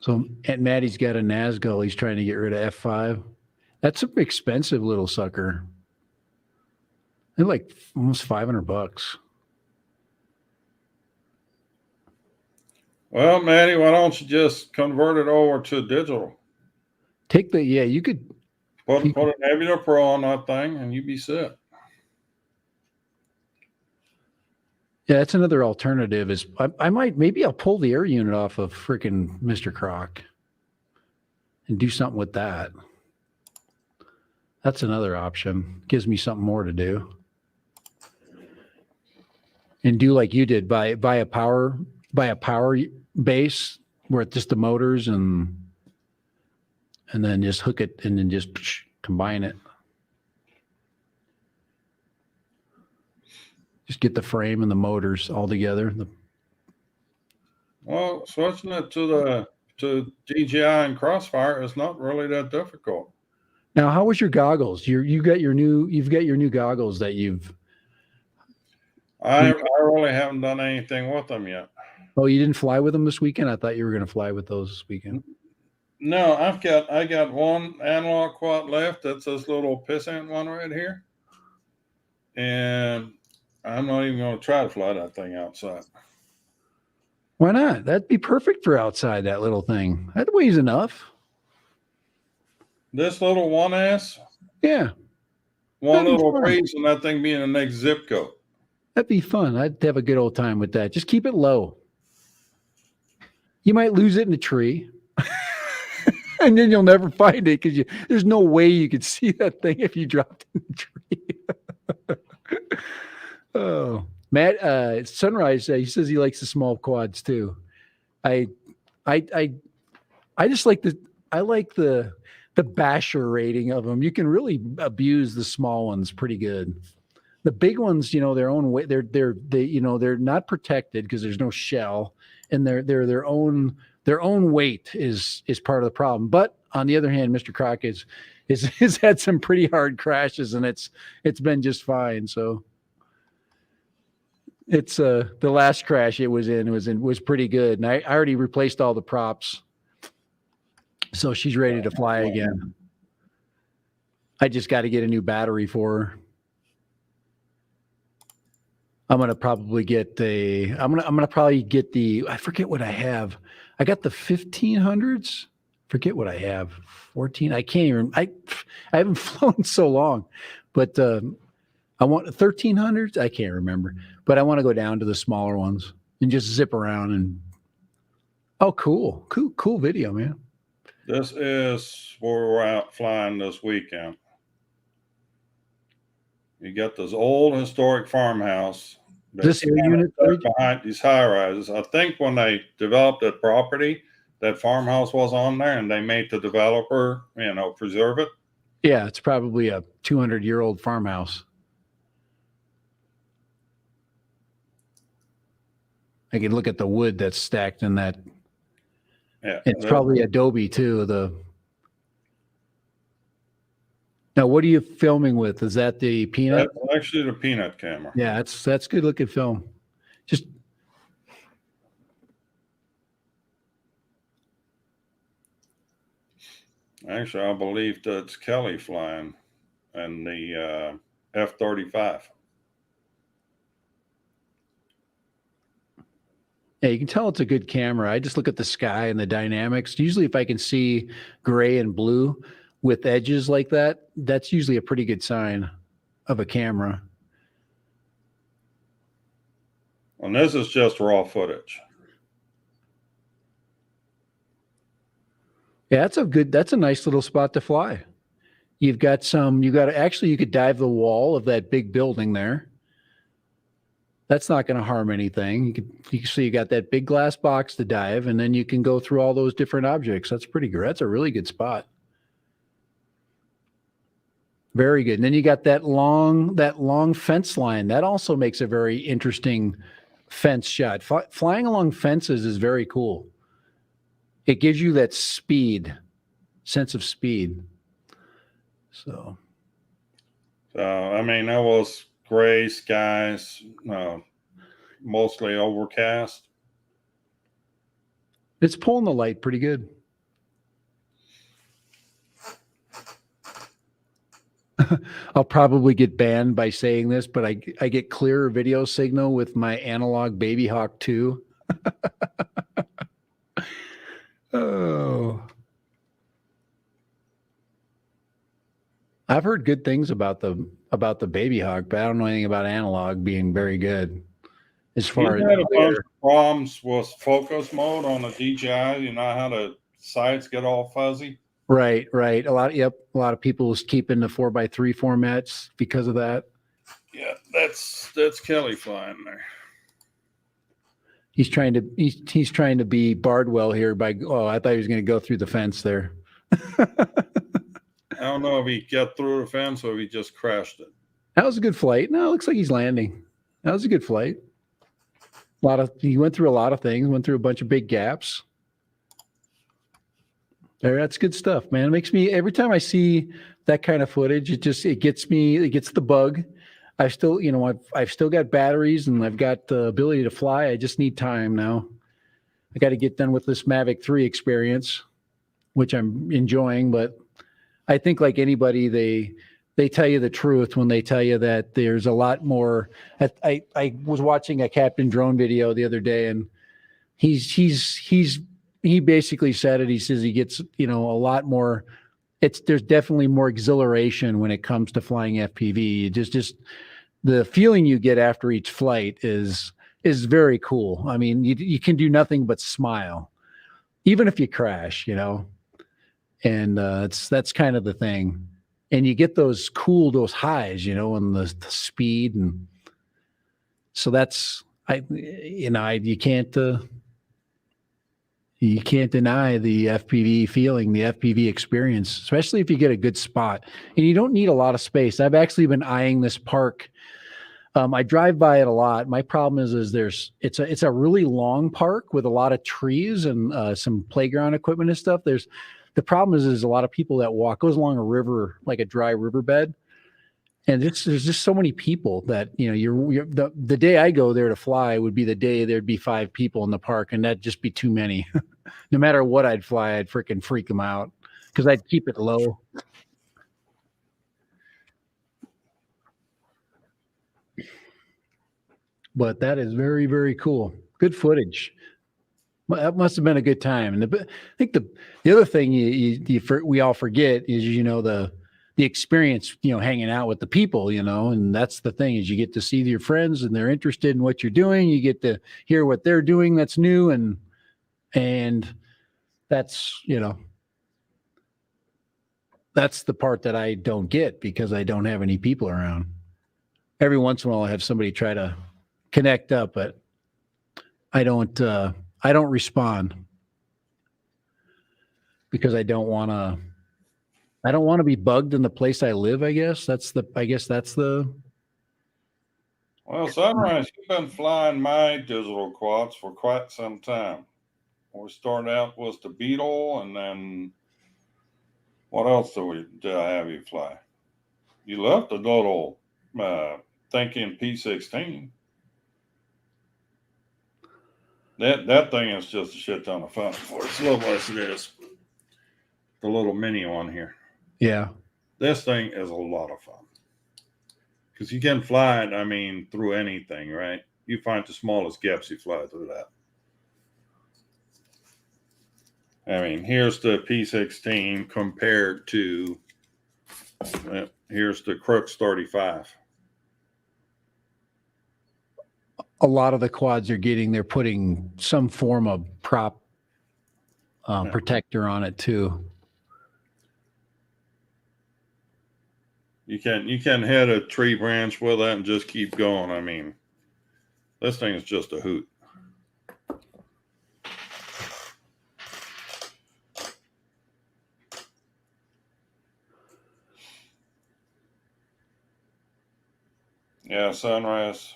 So Aunt Maddie's got a Nazgul. He's trying to get rid of F5. That's an expensive little sucker. They're like almost $500. Well, Maddie, why don't you just convert it over to digital? You could put an Nebula Pro on that thing, and you'd be set. Yeah, that's another alternative. Is I might maybe I'll pull the air unit off of freaking Mr. Croc and do something with that. That's another option. Gives me something more to do. And do like you did, buy a power base where it's just the motors and then just hook it and then just combine it. Just get the frame and the motors all together. Well, switching it to DJI and Crossfire is not really that difficult. Now, how was your goggles? You've got your new goggles that you've. I really haven't done anything with them yet. Oh, you didn't fly with them this weekend? I thought you were going to fly with those this weekend. No, I got one analog quad left. That's this little pissant one right here, and I'm not even going to try to fly that thing outside. Why not? That'd be perfect for outside. That little thing. That weighs enough. This little 1S. Yeah. One little breeze and that thing be in the next zip code. That'd be fun. I'd have a good old time with that. Just keep it low. You might lose it in a tree. And then you'll never find it because there's no way you could see that thing if you dropped in the tree. Oh, Matt, Sunrise, he says he likes the small quads too. I just like the basher rating of them. You can really abuse the small ones pretty good. The big ones, their own way, they're not protected because there's no shell, and they're their own weight is part of the problem. But on the other hand, Mr. Croc has had some pretty hard crashes, and it's been just fine. So it's the last crash it was pretty good, and I already replaced all the props, so she's ready to fly again. I just got to get a new battery for her. I'm gonna probably get I forget what I have. I got the 1500s. Forget what I have. 14. I can't even. I haven't flown so long, but I want 1300s. I can't remember, but I want to go down to the smaller ones and just zip around and. Oh, cool video, man. This is where we're out flying this weekend. You got this old historic farmhouse. This air unit behind these high rises. I think when they developed that property, that farmhouse was on there, and they made the developer, preserve it. Yeah, it's probably a 200-year-old farmhouse. I can look at the wood that's stacked in that. Yeah, it's probably adobe too. Now, what are you filming with? Is that the Peanut? That's actually the Peanut camera. Yeah, that's good looking film. Just actually, I believe that's Kelly flying and the F-35. Yeah, you can tell it's a good camera. I just look at the sky and the dynamics. Usually, if I can see gray and blue with edges like that, that's usually a pretty good sign of a camera. And this is just raw footage. Yeah, that's a nice little spot to fly. You could dive the wall of that big building there. That's not going to harm anything. You can see you got that big glass box to dive, and then you can go through all those different objects. That's pretty good. That's a really good spot. Very good. And then you got that long fence line. That also makes a very interesting fence shot. Flying along fences is very cool. It gives you that sense of speed. So I mean, that was gray skies, mostly overcast. It's pulling the light pretty good. I'll probably get banned by saying this, but I get clearer video signal with my analog Baby Hawk 2. Oh. I've heard good things about the Baby Hawk, but I don't know anything about analog being very good. as He far as had a bunch glare. of problems with focus mode on the DJI. You know how the sights get all fuzzy? Right, right. A lot of people is keeping the 4x3 formats because of that. Yeah, that's Kelly flying there. He's trying to be Bardwell here by, oh, I thought he was going to go through the fence there. I don't know if he got through the fence or if he just crashed it. That was a good flight. No, it looks like he's landing. That was a good flight. He went through a lot of things, went through a bunch of big gaps. There, that's good stuff, man. It makes me, every time I see that kind of footage, it gets the bug. I've still got batteries and I've got the ability to fly. I just need time now. I got to get done with this Mavic 3 experience, which I'm enjoying, but I think like anybody, they tell you the truth when they tell you that there's a lot more. I was watching a Captain Drone video the other day, and he basically said it. He says he gets, a lot more. There's definitely more exhilaration when it comes to flying FPV. Just the feeling you get after each flight is very cool. I mean, you can do nothing but smile, even if you crash, and that's kind of the thing. And you get those highs, and the speed, and so that's you can't deny the FPV feeling, the FPV experience, especially if you get a good spot. And you don't need a lot of space. I've actually been eyeing this park. I drive by it a lot. My problem is it's a really long park with a lot of trees and some playground equipment and stuff. The problem is a lot of people that goes along a river, like a dry riverbed. And there's just so many people that, the day I go there to fly would be the day there'd be 5 people in the park, and that'd just be too many. No matter what I'd fly, I'd freaking freak them out because I'd keep it low. But that is very, very cool. Good footage. That must have been a good time. And I think the other thing we all forget is, the experience, hanging out with the people, and that's the thing is you get to see your friends and they're interested in what you're doing. You get to hear what they're doing that's new. And that's, that's the part that I don't get because I don't have any people around. Every once in a while I have somebody try to connect up, but I don't respond because I don't want to be bugged in the place I live. I guess that's the. Well, Sunrise, you've been flying my digital quads for quite some time. We started out with the Beetle, and then what else did I have you fly? You left the little Thinking P16. That thing is just a shit ton of fun for as little as it is. The little mini one here. Yeah. This thing is a lot of fun. Because you can fly it, through anything, right? You find the smallest gaps, you fly through that. Here's the P16 compared to, here's the Crux 35. A lot of the quads they're putting some form of prop protector on it too. You can hit a tree branch with that and just keep going. This thing is just a hoot. Yeah, Sunrise.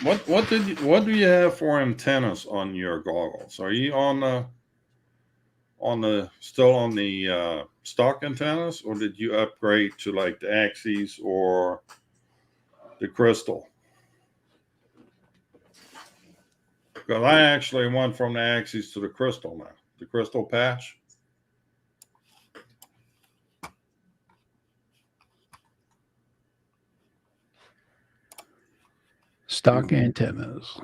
What do you have for antennas on your goggles? Are you still on the stock antennas, or did you upgrade to like the Axis or the Crystal? Because I actually went from the Axis to the Crystal now, the Crystal patch. Stock antennas.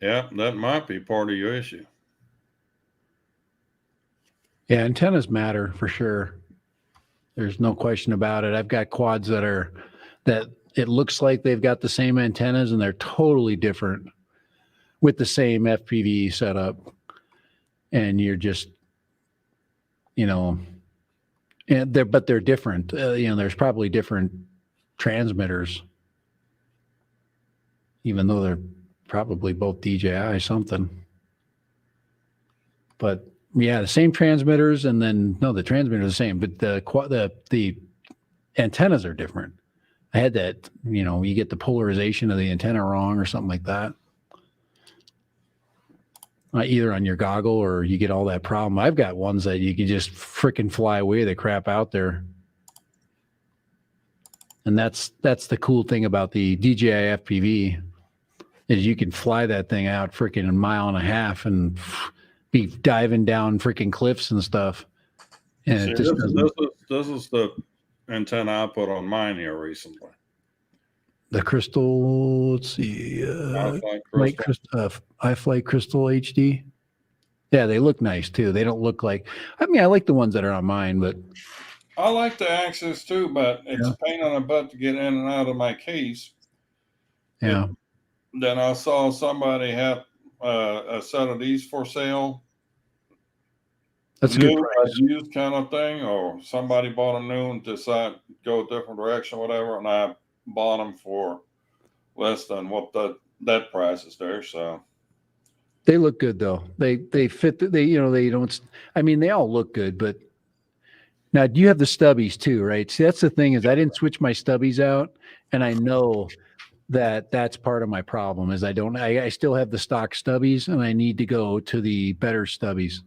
Yeah, that might be part of your issue. Yeah, antennas matter for sure. There's no question about it. I've got quads that it looks like they've got the same antennas and they're totally different with the same FPV setup. And you're just, and they're different. There's probably different transmitters, even though they're probably both DJI something. But yeah, the same transmitters, and then no, the transmitters are the same, but the antennas are different. I had that, you get the polarization of the antenna wrong or something like that. Either on your goggle or you get all that problem. I've got ones that you can just freaking fly away the crap out there. And that's the cool thing about the DJI FPV is you can fly that thing out freaking a mile and a half and be diving down freaking cliffs and stuff. And See, it just this is the antenna I put on mine here recently. the crystal, let's see, iFlight Crystal HD. Yeah, they look nice too. They don't look like, I like the ones that are on mine, but I like the Axis too, but it's a pain in the butt to get in and out of my case. yeah. Then I saw somebody had a set of these for sale. That's a good price. Used kind of thing, or somebody bought them new and decided to go a different direction, whatever, and I bought them for less than what that price is there. So They look good though. They fit. They don't. They all look good. But now, do you have the stubbies too? Right. See, that's the thing is I didn't switch my stubbies out, and I know that's part of my problem is I still have the stock stubbies, and I need to go to the better stubbies.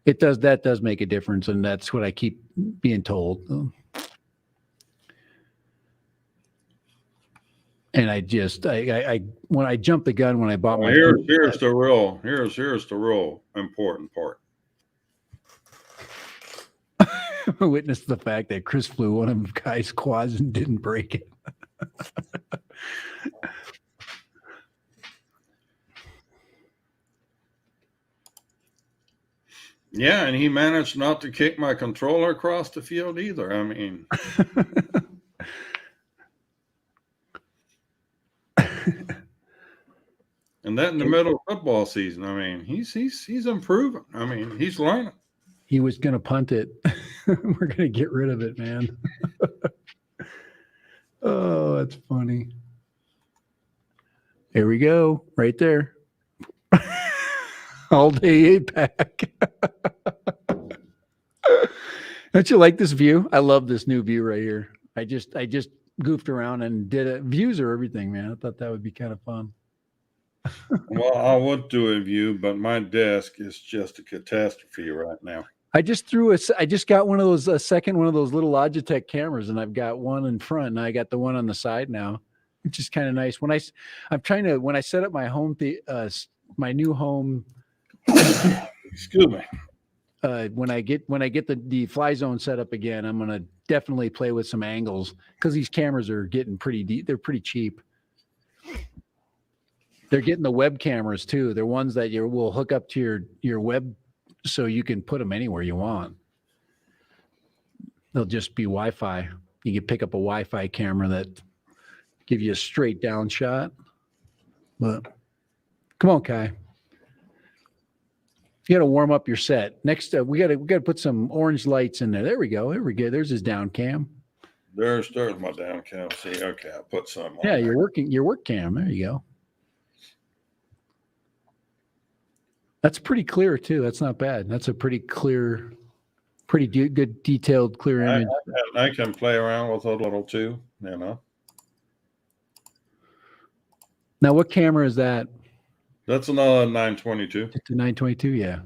That does make a difference, and that's what I keep being told. And I when I jumped the gun when I bought my here's the real important part. Witness the fact that Chris flew one of the guy's quads and didn't break it. Yeah, and he managed not to kick my controller across the field either. And that in the middle of football season. He's improving. He's learning. He was going to punt it. We're going to get rid of it, man. Oh, that's funny. Here we go. Right there. All day 8-pack. Don't you like this view? I love this new view right here. I just goofed around and did it. Views are everything, man. I thought that would be kind of fun. Well, I would do a view, but my desk is just a catastrophe right now. I just got one of those one of those little Logitech cameras, and I've got one in front, and I got the one on the side now, which is kind of nice. When I set up my home, my new home. Excuse me. When I get the Fly Zone set up again, I'm gonna definitely play with some angles because these cameras are getting pretty deep. They're pretty cheap. They're getting the web cameras too. They're ones that will hook up to your web, so you can put them anywhere you want. They'll just be Wi-Fi. You can pick up a Wi-Fi camera that give you a straight down shot. But come on, Kai. You got to warm up your set. Next, we got to put some orange lights in there. There we go. There we go. There's his down cam. There's my down cam. See, okay, I put some on. Yeah, your work cam. There you go. That's pretty clear too. That's not bad. That's a pretty clear, pretty good, detailed, clear image. I can play around with it a little too. Now, what camera is that? That's another 922. It's a 922, yeah.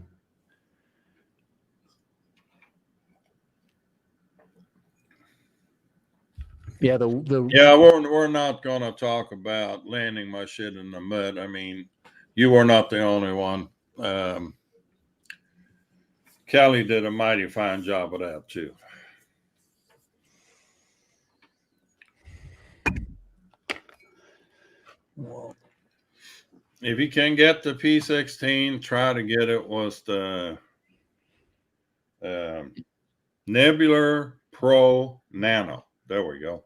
Yeah, we're not going to talk about landing my shit in the mud. You were not the only one. Kelly did a mighty fine job of that too. Well, if you can get the P16, try to get it with the Nebula Pro Nano. There we go.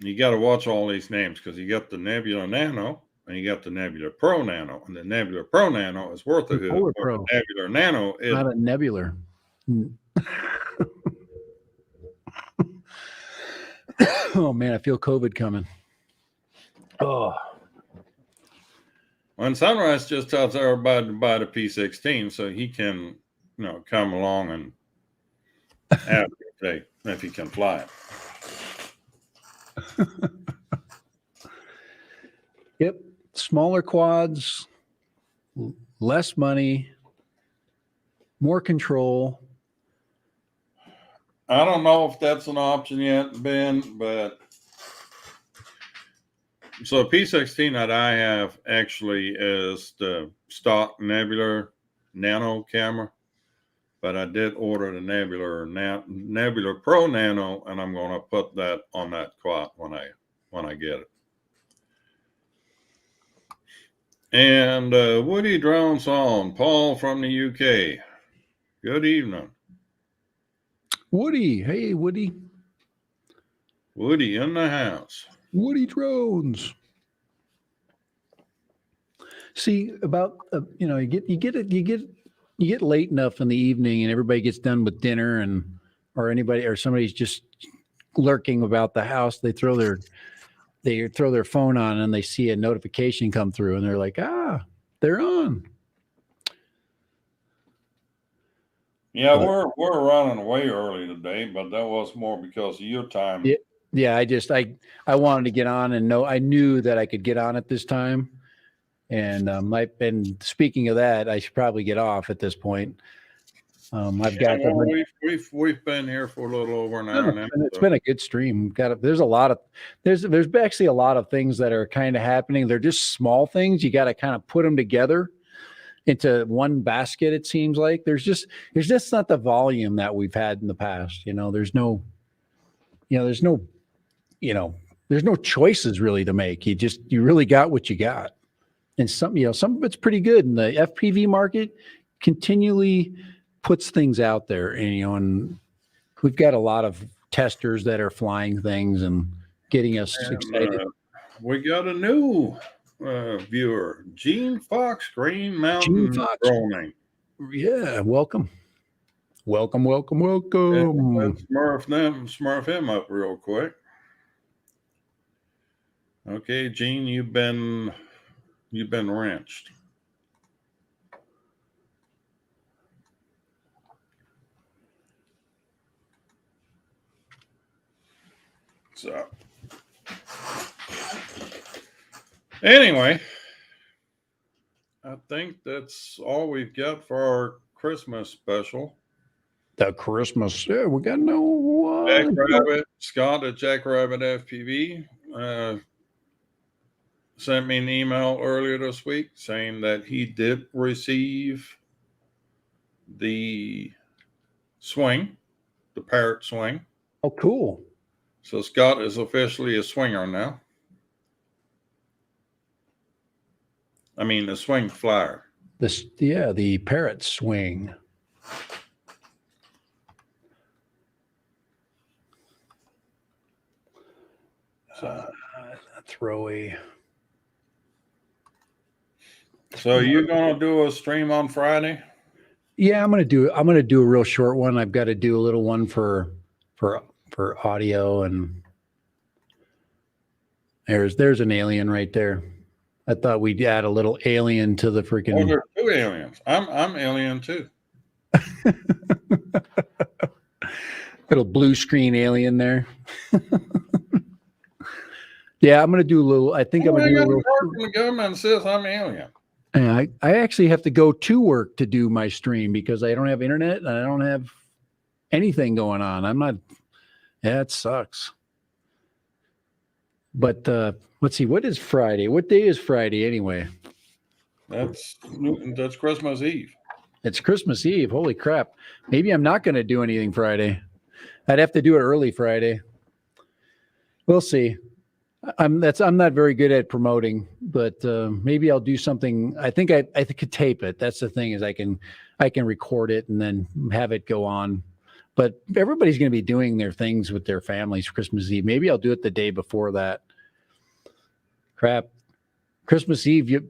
You got to watch all these names because you got the Nebula Nano and you got the Nebula Pro Nano, and the Nebula Pro Nano is worth a hoot. Polar Where Pro. the Nebula Nano is Not a nebular. Oh man, I feel COVID coming. Oh, when Sunrise just tells everybody to buy the P16 so he can, come along and have it if he can fly it. yep. Smaller quads, less money, more control. I don't know if that's an option yet, Ben, but so P16 that I have actually is the stock Nebula Nano camera, but I did order the Nebula Pro Nano, and I'm going to put that on that quad when I get it. And Woody Drones on, Paul from the UK. Good evening. Woody, hey Woody. Woody in the house. Woody Drones. See about you get late enough in the evening and everybody gets done with dinner or somebody's just lurking about the house. They throw their phone on and they see a notification come through and they're like, they're on. Yeah, we're running way early today, but that was more because of your time. Yeah, I wanted to get on and I knew that I could get on at this time. And speaking of that, I should probably get off at this point. We've been here for a little over an hour now. It's been a good stream. There's actually a lot of things that are kind of happening. They're just small things. You got to kind of put them together into one basket. It seems like there's just not the volume that we've had in the past. There's no choices really to make. You really got what you got. And some of it's pretty good. And the FPV market continually puts things out there, and we've got a lot of testers that are flying things and getting us excited. We got a new viewer, Gene Fox, Green Mountain Droning. Yeah, welcome. Let's smurf him up real quick. Okay, Gene, you've been wrenched. So anyway, I think that's all we've got for our Christmas special. The Christmas, yeah, we got no one. Jackrabbit, Scott at Jackrabbit FPV sent me an email earlier this week saying that he did receive the swing, the Parrot swing. Oh, cool. So Scott is officially a swinger now. I mean, the swing flyer. The Parrot swing. Throw a. So you're gonna do a stream on Friday? Yeah, I'm gonna do a real short one. I've got to do a little one for audio, and there's an alien right there. I thought we'd add a little alien to the freaking. Oh, there are two aliens. I'm alien too. Little blue screen alien there. Yeah, I'm gonna do a little. I think I'm gonna do a little. The government says I'm alien. I actually have to go to work to do my stream because I don't have internet and I don't have anything going on. I'm not. Yeah, it sucks. But let's see. What is Friday? What day is Friday anyway? That's Christmas Eve. It's Christmas Eve. Holy crap! Maybe I'm not going to do anything Friday. I'd have to do it early Friday. We'll see. I'm not very good at promoting, but maybe I'll do something. I think I could tape it. That's the thing is I can record it and then have it go on But everybody's going to be doing their things with their families Christmas Eve. Maybe I'll do it the day before that. Crap. Christmas Eve,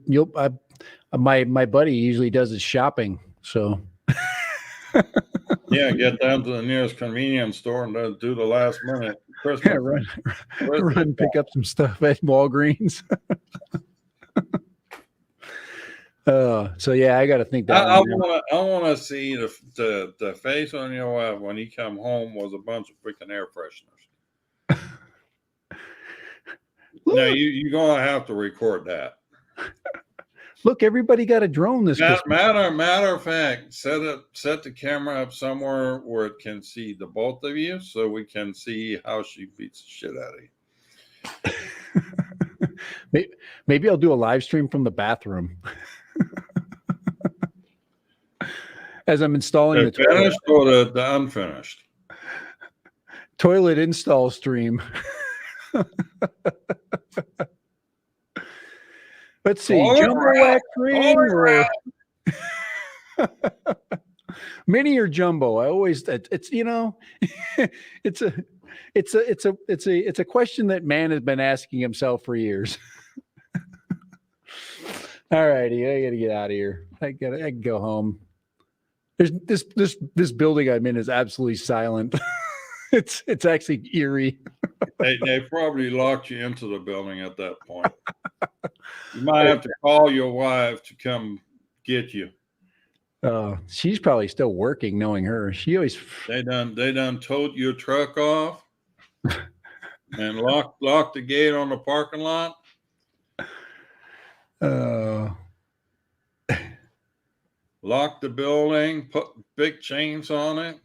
my buddy usually does his shopping. So Yeah, get down to the nearest convenience store and do the last minute Christmas. run, pick up some stuff at Walgreens. So yeah, I got to think that. I want to see the face on your wife when he come home was a bunch of freaking air fresheners. No, you're gonna have to record that. Look, everybody got a drone this Christmas. Matter of fact, set the camera up somewhere where it can see the both of you, so we can see how she beats the shit out of you. Maybe I'll do a live stream from the bathroom as I'm installing the finished or the unfinished toilet install stream. Let's see, jumbo wax ring or mini or jumbo. I always it's it's a question that man has been asking himself for years. All righty, I gotta get out of here. I can go home. There's this building I'm in is absolutely silent. It's actually eerie. They probably locked you into the building at that point. You might have to call your wife to come get you. She's probably still working, knowing her. She always they done towed your truck off and locked the gate on the parking lot. Locked the building, put big chains on it.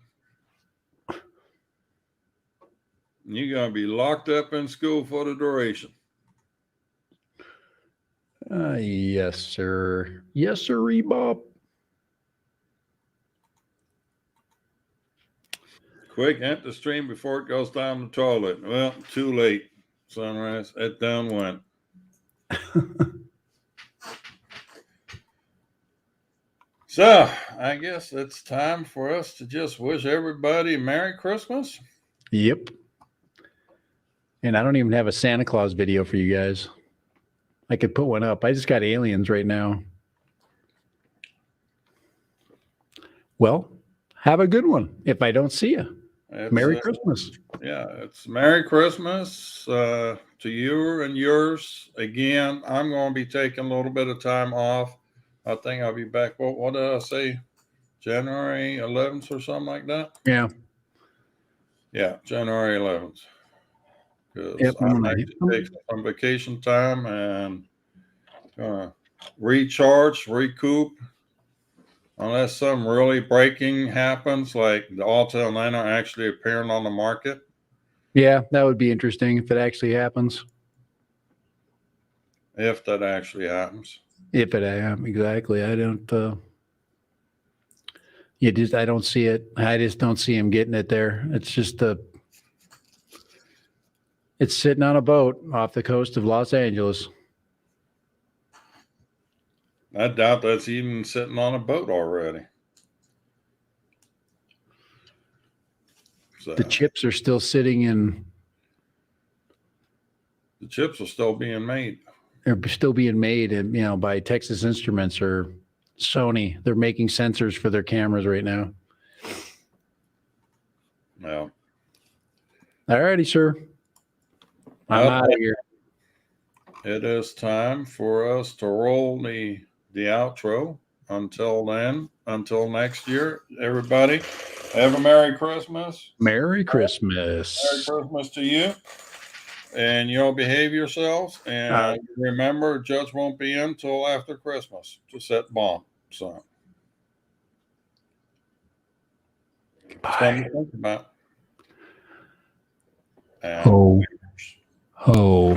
You're going to be locked up in school for the duration. Yes, sir. Yes, sir, Bob. Quick, empty the stream before it goes down the toilet. Well, too late, Sunrise. It down went. So, I guess it's time for us to just wish everybody Merry Christmas. Yep. And I don't even have a Santa Claus video for you guys. I could put one up. I just got aliens right now. Well, have a good one. If I don't see you, Merry Christmas. Yeah, it's Merry Christmas to you and yours. Again, I'm going to be taking a little bit of time off. I think I'll be back. What did I say? January 11th or something like that? Yeah. Yeah, January 11th. Yep, I like to take some vacation time and recharge, recoup. Unless something really breaking happens, like the Alta Atlanta actually appearing on the market. Yeah, that would be interesting if it actually happens. If that actually happens. If it exactly. I don't I don't see it. I just don't see him getting it there. It's just it's sitting on a boat off the coast of Los Angeles. I doubt that's even sitting on a boat already. So, the chips are still sitting in. The chips are still being made. They're still being made, and by Texas Instruments or Sony. They're making sensors for their cameras right now. Well, all righty, sir. I'm out of here. It is time for us to roll the outro. Until then, until next year, everybody, have a Merry Christmas. Merry Christmas. Merry Christmas to you. And you'll behave yourselves. And remember, Judge won't be in until after Christmas to set bomb. So, something to think about. And Ho.